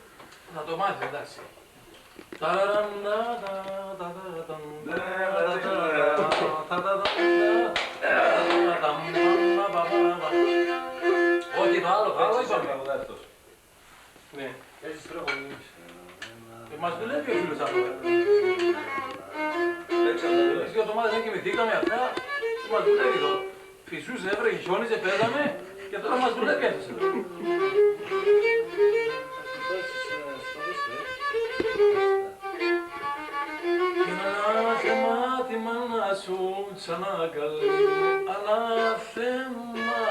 Να το μάθεις, εντάξει. Όχι, το άλλο είπαμε. Ναι. Έχεις τρόπο εμείς. Μας δουλεύει ο φίλος αυτό. Εμείς 2 εβδομάδες δεν κοιμηθήκαμε αυτά. Μας δουλεύει εδώ. Φυσούσε, έβρεχε, χιόνιζε, παίζαμε και τώρα μας δουλεύει αυτός εδώ. Ανάθεμα σου ξαναγκαλεί, ανάθεμα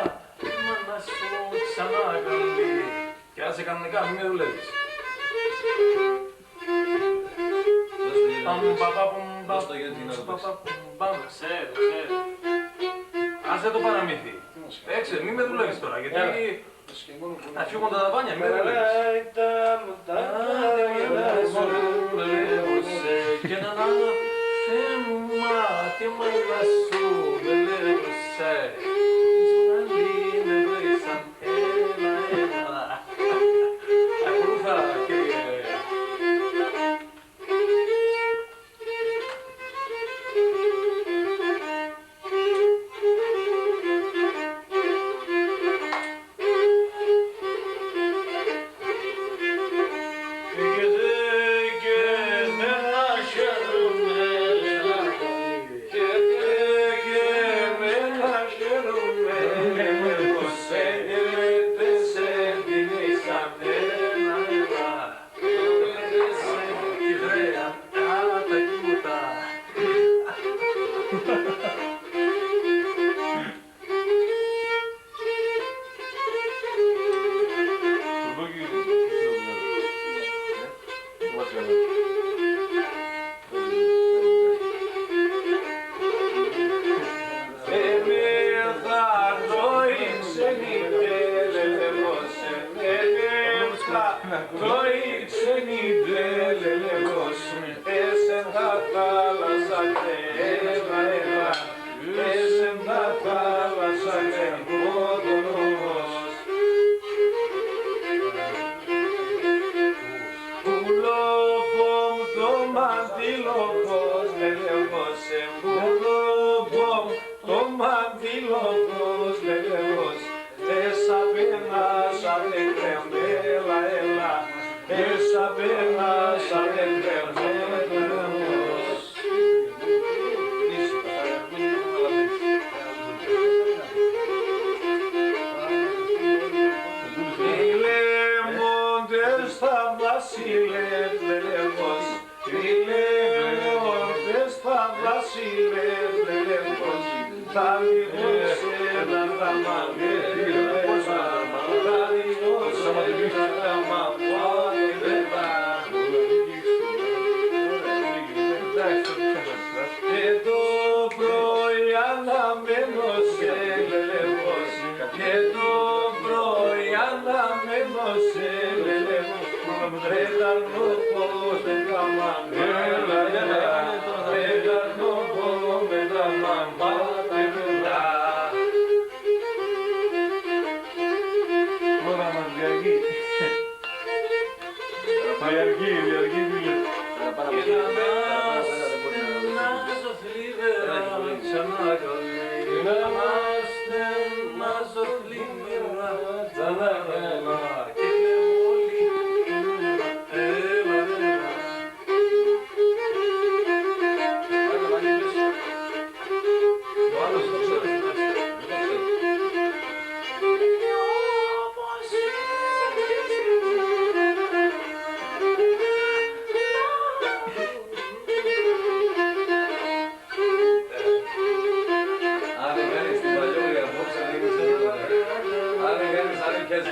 μάνα σου ξαναγκαλεί. Και άσε κανονικά, μην με δουλεύεις. Ξέρω. Άσε το παραμύθι. Έξε, μην με δουλεύεις τώρα, γιατί θα φύγουν τα δαβάνια, μην με δουλεύεις. Και να θέμα, τι μάνα σου μπελεύσε. Ζουναλίνε βρέσαν, έλα. Ακολούθα, κύριε.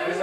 Πες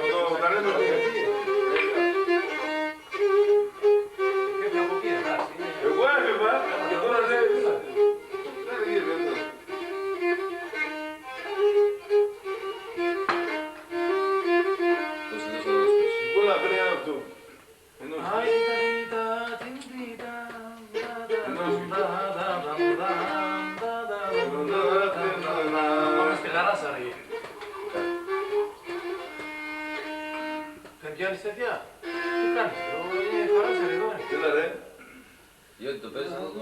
από το ταλέντο του. Εγώ έφευγα και τώρα δεν γίνεται. Πολλά πρέπει αυτό. Πάμε στη γαράσα ρε. Δεν πιάνεις τέτοια. Τι κάνεις, είναι γαράσα ρε εδώ. Έλα ρε. Γιατί το παίζεις αυτό το...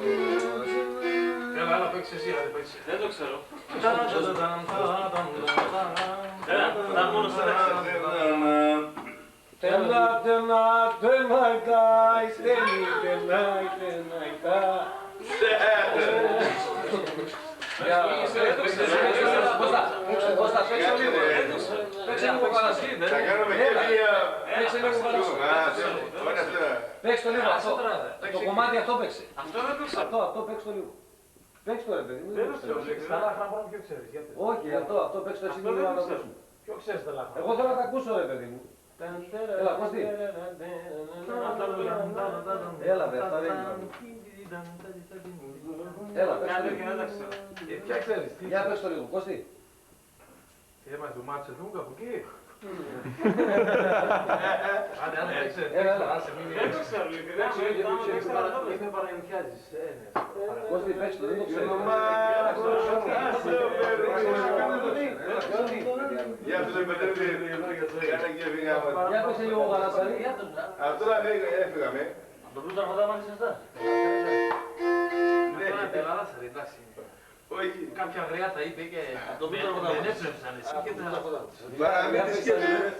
Έλα, άλλα παίξεις εσύ, άντε παίξεις. Δεν το ξέρω. Τα μόνο σε Tonight, tonight, tonight, guys, tonight, tonight, Κώστα, παίξε λίγο. Παίξε λίγο Παλασίδη. Θα κάνουμε και μία... Παίξε λίγο Παλασίδη. Παίξε το λίγο αυτό. Παίξε. Το κομμάτι αυτό παίξε. Αυτό δεν το ξέρω. Αυτό παίξε το λίγο. Παίξε το ρε παιδί μου. Δεν το ξέρω. Τα λάχνα μόνο ποιο ξέρεις. Όχι, αυτό παίξε το εσύ λίγο να το ακούσουμε. Ποιο ξέρεις τα λάχνα. Εγώ θέλω να τα ακούσω ρε παιδί μου. Έλα, Κώστη. Έλα, δε, αυτά δεν είναι. Έλα, παίξε το λίγο. Ποια ξέρεις. Για παίξε το λίγο, Κώστη. Τι έμαθες του Μάτσελ Δούγκ από εκεί. Άντε, παίξε. Δεν το ξέρω, ειλικρινά. Με παρενθιάζεις. Κώστη, παίξε το, δεν το ξέρω. Γεια σου, Πετρίδη. Κάνε και φύγαμε. Για παίξε λίγο γαλασσαρί. Αυτό έφυγαμε. Το πλούτο αργότερα μάλιστα αυτά. Όχι. Κάποια γριά τα είπε και δεν έψεψαν εσύ και τα... Μην τη σκέφτεσαι.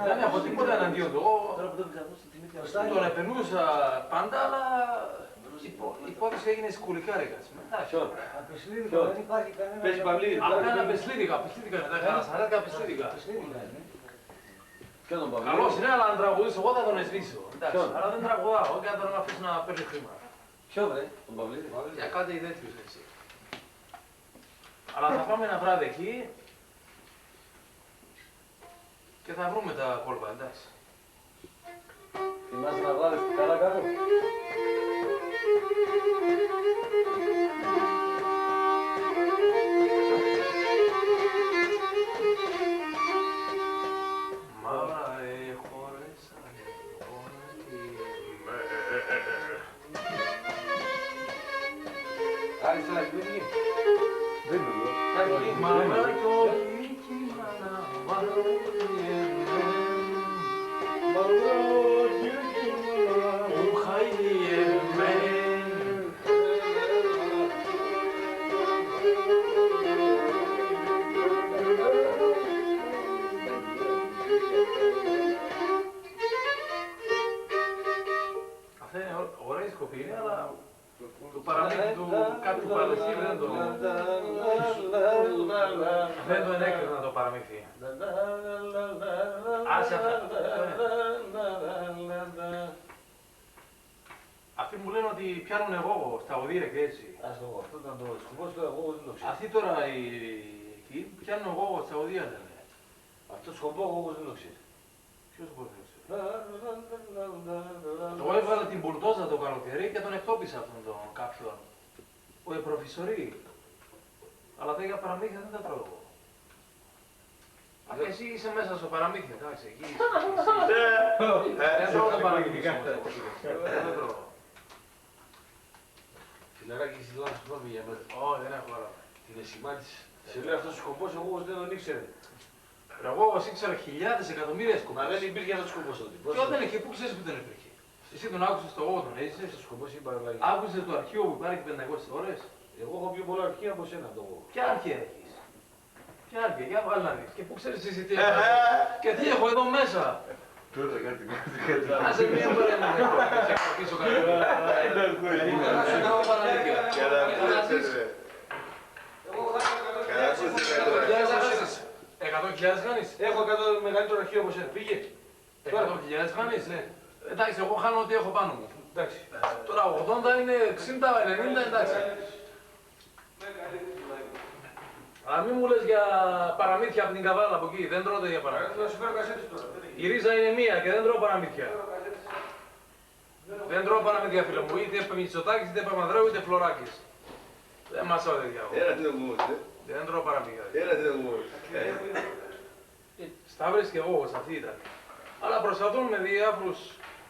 Δεν έχω τίποτα εναντίον του. Τον επενούσα πάντα, αλλά η υπόθεση έγινε σκουλικάρικα. Παίζει παυλίδι. Αυτά είναι απεσλίδικα, μετά χαρασαρέκα απεσλίδικα. Ποιο τον Παυλίδη? Καλός είναι, αλλά αν τραγουδήσω εγώ θα τον εσβήσω. Εντάξει, Ποιον? αλλά δεν τραγουδάω, και αν τον αφήσω να παίρνει χρήμα. Ποιο βρε, τον Παυλίδη? Για κάτι τέτοιους έτσι. Αλλά θα πάμε ένα βράδυ εκεί και θα βρούμε τα κόλπα, εντάξει. Θυμάσαι να βγάλεις την καλά κάτω? Μαύρα χωρέσανε Άρης, έλα, κοιμήθηκε. Δεν είναι εδώ. μαύρα κι όλη κύμανα, μαύρα μου χαϊδιεμέν. Αυτά είναι ωραία σκοπή, αλλά το παραμύθι του κάποιου Παλαιστίνη δεν το ενέκρινα το παραμύθι. Άσε αυτά. Αυτοί μου λένε ότι πιάνουν εγώ στα οδεία και έτσι. Ας το, αυτό ήταν το σκοπός του εγώ δεν το ξέρω. Αυτοί τώρα εκεί πιάνουν εγώ στα οδεία λένε. Αυτό το σκοπό εγώ δεν το ξέρω. Ποιος το μπορεί να ξέρει. Εγώ έβαλα την μπουλντόζα το καλοκαίρι και τον εκτόπισα αυτόν τον κάποιον. Ο προφησορή. Αλλά τα για παραμύθια δεν τα τρώω εγώ. Αφού εσύ είσαι μέσα στο παραμύθι, εντάξει, εκεί είσαι. Δεν τρώω τα παραμύθια. Δεν τρώω. Φιλαράκι, εσύ λάθος πρώτη για μένα. Όχι, δεν έχω ώρα. Την εσημάτισε. Σε λέει αυτός ο σκοπός εγώ δεν τον ήξερε. Εγώ όμως ήξερα χιλιάδες εκατομμύρια Μα σκοπούς. δεν υπήρχε αυτός ο σκοπός τότε. Ποιο δεν είχε, πού ξέρεις που δεν υπήρχε. Εσύ τον άκουσες το εγώ τον έζησες. Ο σκοπός είπα δηλαδή. Άκουσες το αρχείο που υπάρχει 500 ώρες. Εγώ έχω πιο πολλά αρχεία από σένα το εγώ. Ποια αρχεία έχεις. Ποια αρχεία, για βάλει να δεις. Και πού ξέρεις εσύ τι έχω. Και τι έχω εδώ μέσα. Τώρα κάτι. Άσε μία φορά να σε χτυπήσω κάτι. Να σου κάνω παραλήθεια. Εκατό χιλιάδες κάνεις. Έχω 100 μεγαλύτερο αρχείο από σένα. Πήγε. 100.000 κάνεις. Ναι. Εντάξει, εγώ χάνω ό,τι έχω πάνω μου. Εντάξει. Τώρα 80 είναι 60, 90, εντάξει. Αλλά μην μου λες για παραμύθια από την Καβάλα από εκεί, δεν τρώτε για παραμύθια. Θα σου φέρω κασέτες τώρα. Η ρίζα είναι μία και δεν τρώω παραμύθια. Δεν τρώω παραμύθια φίλε μου, είτε Μητσοτάκης, είτε Παπανδρέου, είτε Φλωράκης. Δεν μασάω τέτοια. Έλα τι το μου, Δεν τρώω παραμύθια. έλα τι το μου. Σταύρες και εγώ, αυτή ήταν. Αλλά προσπαθούν με διάφορους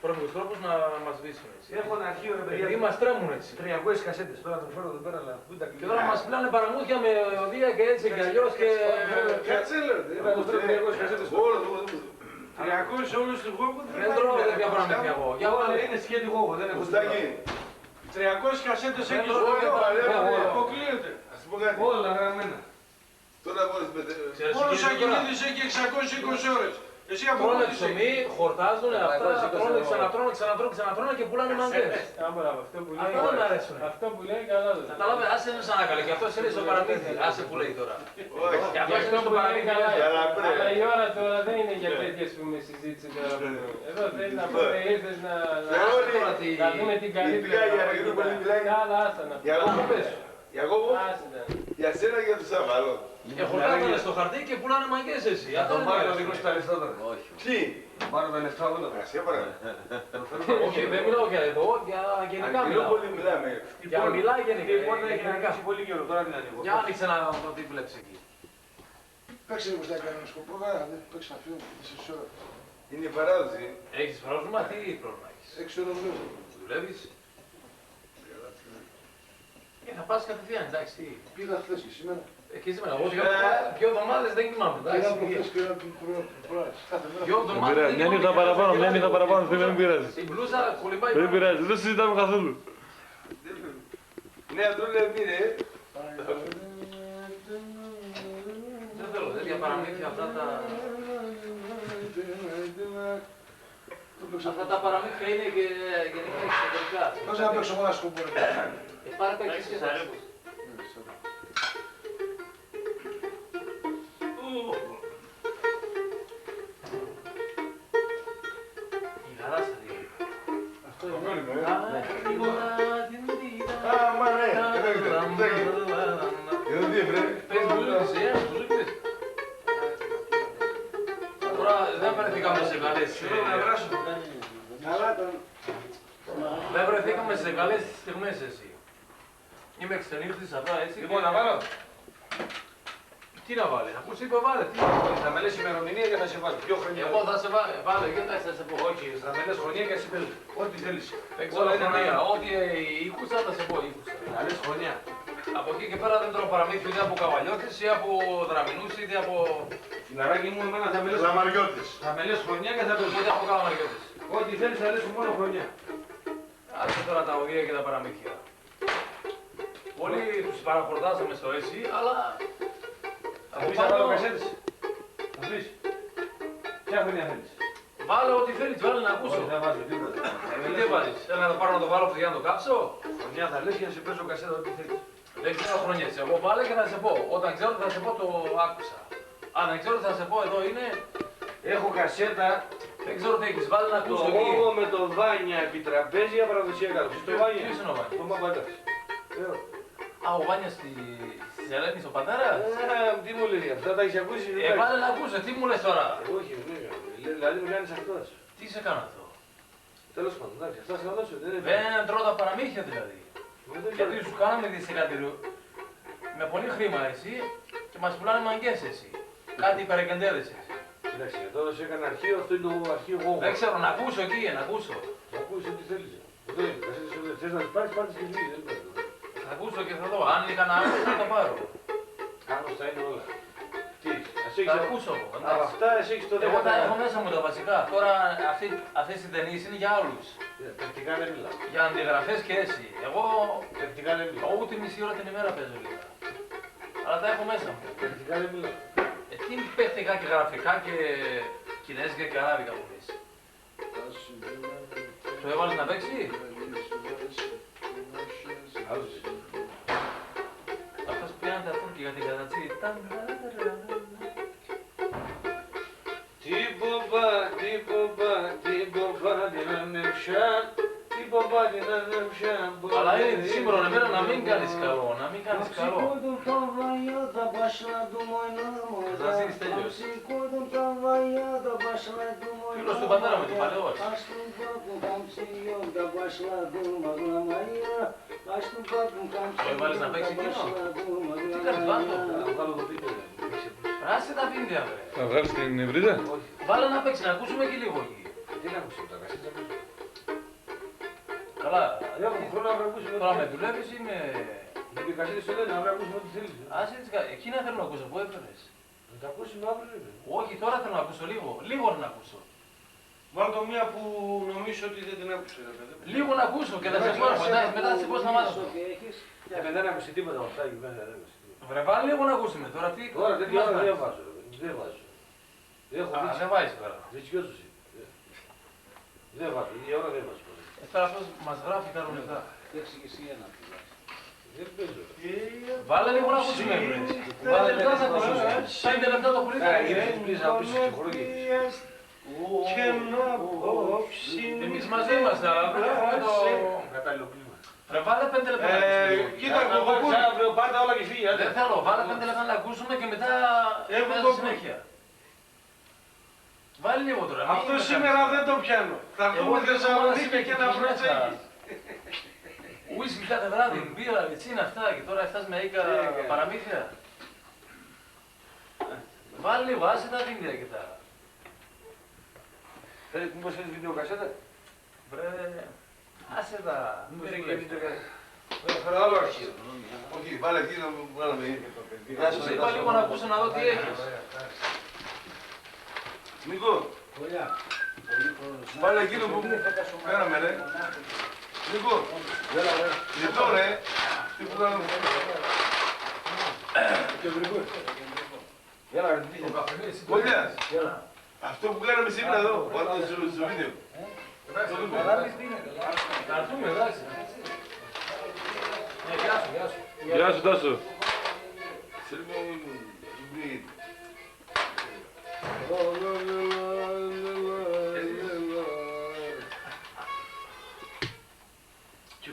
προμικούς τρόπους να μας σβήσουν έτσι. Έχω ένα αρχείο ρε Επειδή παιδιά. μας τρέμουν έτσι. 300 κασέτες. Τώρα θα το φέρω εδώ πέρα αλλά πού τα Και τώρα μας πλάνε παραμούθια με οδεία και έτσι και αλλιώς και... Κάτσε λέω. Θα το φέρω 300 κασέτες. 300 όλους του γόγκου Δεν τρώω τέτοια παραμύθια εγώ. Για Αλλά βάλε. είναι σχέδιο γόγο, δεν έχω Μουστάκι. 300 κασέτες Δεν έχεις τρώω γόγκο. τέτοια παραμύθια. Αποκλείεται. Ας σου πω κάτι. Όλα γραμμένα. Τώρα μπορείς με... Ξέρεις, Μόνο ο γίνεται τώρα. Σακελίδης έχει 620 ώρες. Εσύ από Τρώνε πού είσαι. ψωμί, χορτάζουν αυτά, τρώνε, ξανατρώνε, ξανατρώνε και πουλάνε μαγκές. Άμπρα, αυτό που λέει. Αυτό δεν μ' αρέσουν. Αυτό που λέει καλά δεν. Καταλάβε, άσε είναι σαν άκαλε και αυτός είναι στο παραμύθι. Άσε που λέει τώρα. Όχι. Και αυτός είναι στο που λέει παραμύθι. καλά. Καλά, πρέπει. Αλλά η ώρα τώρα δεν είναι για τέτοια ας πούμε συζήτηση τώρα. Εδώ θέλει να πούμε ήρθες να δούμε την καλύτερα. Καλά, άσε να Για εγώ πες. Για εγώ Άσε να. για σένα και για τους Σάββαλο. Και χορτάζουν στο χαρτί και πουλάνε μαγκές εσύ. Αυτό Το είναι Μάρκο το δικό τα λεφτά τώρα. Όχι. Τι. Πάρω τα λεφτά όλα. Ας έβαλα. Όχι, δεν μιλάω για εδώ, για γενικά μιλάω. πολύ μιλάμε. Για μιλάει γενικά. Η πόρτα έχει ανοίξει πολύ καιρό, τώρα την ανοίγω. Για άνοιξε να δω τι βλέπεις εκεί. Παίξε λίγο στα κανένα σκοπό, βέβαια, δεν παίξει να φύγει 4 ώρες. Είναι η παράδοση. Έχεις πρόβλημα, τι πρόβλημα έχεις. 6 ώρες δουλεύω. Δουλεύεις. Θα πας κατευθείαν, εντάξει, τι. Πήγα χθες και σήμερα. Και σήμερα, εγώ 2 εβδομάδες δεν κοιμάμαι, Πήγα εντάξει. προχθές και ένα προάλλες. Κάθε μέρα. 2 εβδομάδες δεν Μια νύχτα κοιμάμαι. παραπάνω, μια νύχτα παραπάνω, δεν πειράζει. Η μπλούζα κολυμπάει Δεν πάνω. πειράζει, δεν συζητάμε καθόλου. Ναι, δουλεύει ρε. Δεν θέλω τέτοια παραμύθια, αυτά τα παραμύθια είναι και γενικά εξωτερικά. Πώς να παίξω εγώ ένα σκοπό. Πάρε παίξεις και θα. Άμα ναι, Εδώ τι έφερε. Πες μπουζούκι, Τώρα δεν βρεθήκαμε σε καλές... Δεν βρεθήκαμε σε καλές στιγμές εσύ. Είμαι ξενύχτης αυτά έτσι. Λοιπόν, να βάλω. Τι να βάλει, αφού σου είπα βάλε, τι να βάλει. Θα με λες ημερομηνία και θα σε βάλω. Ποιο χρονιά. Εγώ θα σε βάλω, γιατί θα σε πω. Όχι, θα με λες χρονιά και εσύ πες ό,τι θέλεις. Δεν ξέρω χρονιά, ό,τι ήχουσα θα σε πω ήχουσα. Να λες χρονιά. Από εκεί και πέρα δεν τρώω παραμύθι είτε από καβαλιώτες ή από δραμινούς είτε από... Φιλαράκι μου, εμένα θα με λες. Λαμαριώτης. Θα με λες χρονιά και θα πες είτε από καλαμαριώτες. ό,τι θέλεις θα λες μόνο χρονιά. Άσε τώρα τα οδεία και τα παραμύθια. Πολλοί τους παραχορτάσαμε στο ΕΣΥ, αλλά... Θα πεις να βάλω κασέτες. Θα πεις. Ποια χρονιά θέλεις. Βάλε ό,τι θέλεις, βάλε να ακούσω. Όχι, δεν βάζω τίποτα. Τι βάζεις, να το πάρω να το βάλω για να το κάψω. Χρονιά θα λες και να σε παίζω κασέτα ό,τι θέλεις. Δεν ξέρω χρονιές. Εγώ βάλε και θα σε πω. Όταν ξέρω θα σε πω το άκουσα. Αν δεν ξέρω θα σε πω εδώ είναι. Έχω κασέτα. Δεν ξέρω τι έχεις βάλει να Το ακούσω εκεί. γόγο με το Βάνια επί τραπέζια παραδοσιακά. Το Βάνια. Ποιος είναι ο Βάνιας? Το Μαμπαντάς. Α, ο Βάνιας στη Σελένη, στο πατέρας. Τι μου λέει, αυτά τα έχεις ακούσει. Βάλε να ακούσω, τι μου λες τώρα. Όχι, βέβαια. Δηλαδή μου κάνεις αυτός. Τι σε κάνω αυτό. Τέλος πάντων, εντάξει, αυτά θα δώσω. Δεν τρώω τα παραμύθια δηλαδή. Γιατί σου κάναμε δισεκατομμύριο με πολύ χρήμα εσύ και μας πουλάνε μαγκές εσύ. Κάτι υπερεκεντέδες εσύ. Κοίταξε, τώρα σε έκανα αρχείο, αυτό είναι το αρχείο γόγο. Δεν ξέρω, να ακούσω εκεί, να ακούσω. Θα ακούσεις ό,τι θέλεις. Αυτό είναι, θες να τις πάρεις, πάρεις και εσύ, δεν παίρνω. Θα ακούσω και θα δω. Αν είναι κανένα άλλο θα τα πάρω. Άνω στα είναι όλα. Τι, ας Θα έχεις ακούσω εγώ. από εντάξει. αυτά, εσύ έχεις το Εγώ τα 10. έχω μέσα μου τα βασικά. Τώρα αυτές οι ταινίες είναι για άλλους. Πρακτικά δεν μιλάω. Για αντιγραφές και έτσι. Εγώ Πρακτικά δεν μιλάω. ούτε μισή ώρα την ημέρα παίζω λίγα. Αλλά τα έχω μέσα μου. Πρακτικά δεν μιλάω. Τι παιχτικά και γραφικά και κινέζικα και αράβικα που πεις. Το έβαλες να παίξει. Άλλος. Αυτός πιάνει τα τούρκια για την κατατσί. Τι μπομπά, τι μπομπά, τι μπομπά, τι να με πια, τι μπομπά, τι να με πια. Αλλά είναι σύμπρονο εμένα να μην κάνεις καλό, να μην κάνεις καλό. Θα ζήσεις τέλειος. Φίλος του πατέρα με την παλαιός. Το έβαλες να παίξει εκείνο. Τι κάνεις, βάλτο. Θα βάλω το βίντεο. Άσε τα βίντεο, βρε. Θα βγάλεις την βρύδα. Όχι, Βάλε να παίξει, να ακούσουμε και λίγο εκεί. τι να ακούσω τα κασέτα. Καλά. Δεν έχω χρόνο να ακούσουμε. Τώρα με δουλεύεις ή με... Γιατί οι κασέτες το λένε, να ακούσουμε ό,τι θέλεις. Άσε τις εκείνα θέλω να ακούσω, πού έφερες. Να τα ακούσουμε αύριο. ρε. Όχι, τώρα θέλω να ακούσω λίγο. Λίγο να ακούσω. Βάλω το μία που νομίζω ότι δεν την άκουσε. ρε παιδί. Λίγο να ακούσω και θα σε πω μετά θα σε πω να μάθω. Δεν άκουσε τίποτα από αυτά εκεί μέσα. δεν άκουσε τίποτα. Βρε βάλε λίγο να ακούσουμε τώρα τι... Τώρα τι τέτοια μας ώρα κάνεις. δεν βάζω. Δεν βάζω. Έχω Α, δείξει. δεν βάζεις τώρα. Δικαιός του είναι. Δεν βάζω. Η ώρα δεν βάζω. Τώρα αυτός μας γράφει κάνουν λεπτά. Δεν παίζω. Βάλε λίγο να ακούσουμε βρε. Βάλε λεπτά θα ακούσουμε. 5 λεπτά το πολύ θα Πρέπει να πεις και χορηγήσεις. Και να απόψη. Εμείς μαζί είμαστε, αλλά βλέπουμε το... Κατάλληλο κλίμα. Ρε βάλε 5 λεπτά να ακούσουμε. Κοίτα, Να κοκοκούρι. πάρεις αύριο, πάρτε όλα και φύγει. άντε. Δεν θέλω, βάλε 5 λεπτά να ακούσουμε και μετά Έχω παίζω το συνέχεια. Βάλε λίγο τώρα. μην Αυτό με σήμερα κάνεις. δεν το πιάνω. Θα Εγώ πούμε δεν Θεσσαλονίκη και ένα φρατσάκι. Ουίσκι κάθε βράδυ, μπύρα, είναι αυτά και τώρα φτάσει με οίκα παραμύθια. Βάλε λίγο, άσε τα βίντεο και τα. Μήπως θέλεις βιντεοκασέτα. Βρε, άσε τα. Μην περιμένεις. Φέρω άλλο αρχείο. Όχι, βάλε εκεί να μου βγάλαμε. Σου είπα λίγο να ακούσω να δω τι έχεις. Νίκο, βάλε εκείνο που κάναμε ρε. Νίκο, λεπτό ρε. Τι που κάναμε. Έλα, ρε, τι Κολλιάς, αυτό που κάναμε σήμερα εδώ, βάλε στο βίντεο. Θα έρθουμε, εντάξει. Γεια σου, γεια σου. Γεια σου Τάσο. Θέλουμε ζουμπί.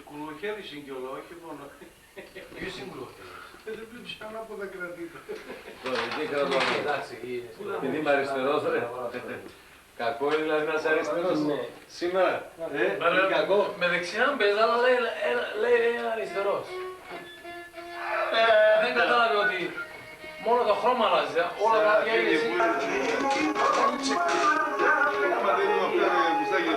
Κουλοχέρης είναι κιόλα, όχι μόνο. Ποιος είναι γλωχτές? Δεν πρέπει ανάποδα κρατήτα. Τι κρατάμε. Εντάξει, Επειδή είμαι αριστερός, ρε. Κακό είναι δηλαδή να είσαι αριστερός. Σήμερα. Είναι κακό. με δεξιά μπες, αλλά λέει αριστερός. Δεν κατάλαβε ότι μόνο το χρώμα αλλάζει, όλα τα ίδια είναι εσύ. Άμα δεν είναι αυτά, ρε Μουστάκη.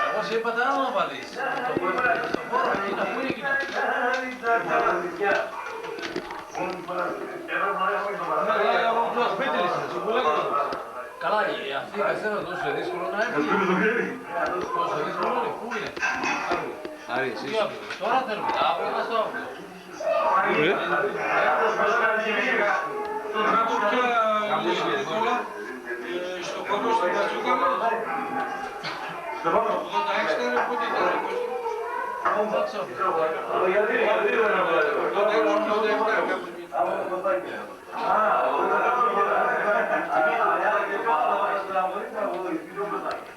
Εγώ σε είπα τα άλλα να βάλεις. Στο χώρο, εκείνα, πού είναι εκείνα? Καλά, αυτή η καστέρα τόσο δύσκολο να έρθει. Τόσο δύσκολο είναι, πού είναι? Άρη, εσύ. Τι αύριο, τώρα θέλουμε, αύριο να στο αύριο. Το κάτω πια Νικόλα, στο χώρο στο Πατσούκαλο. 86 ήταν πότε ήταν, Δεν ξέρω. Κάπως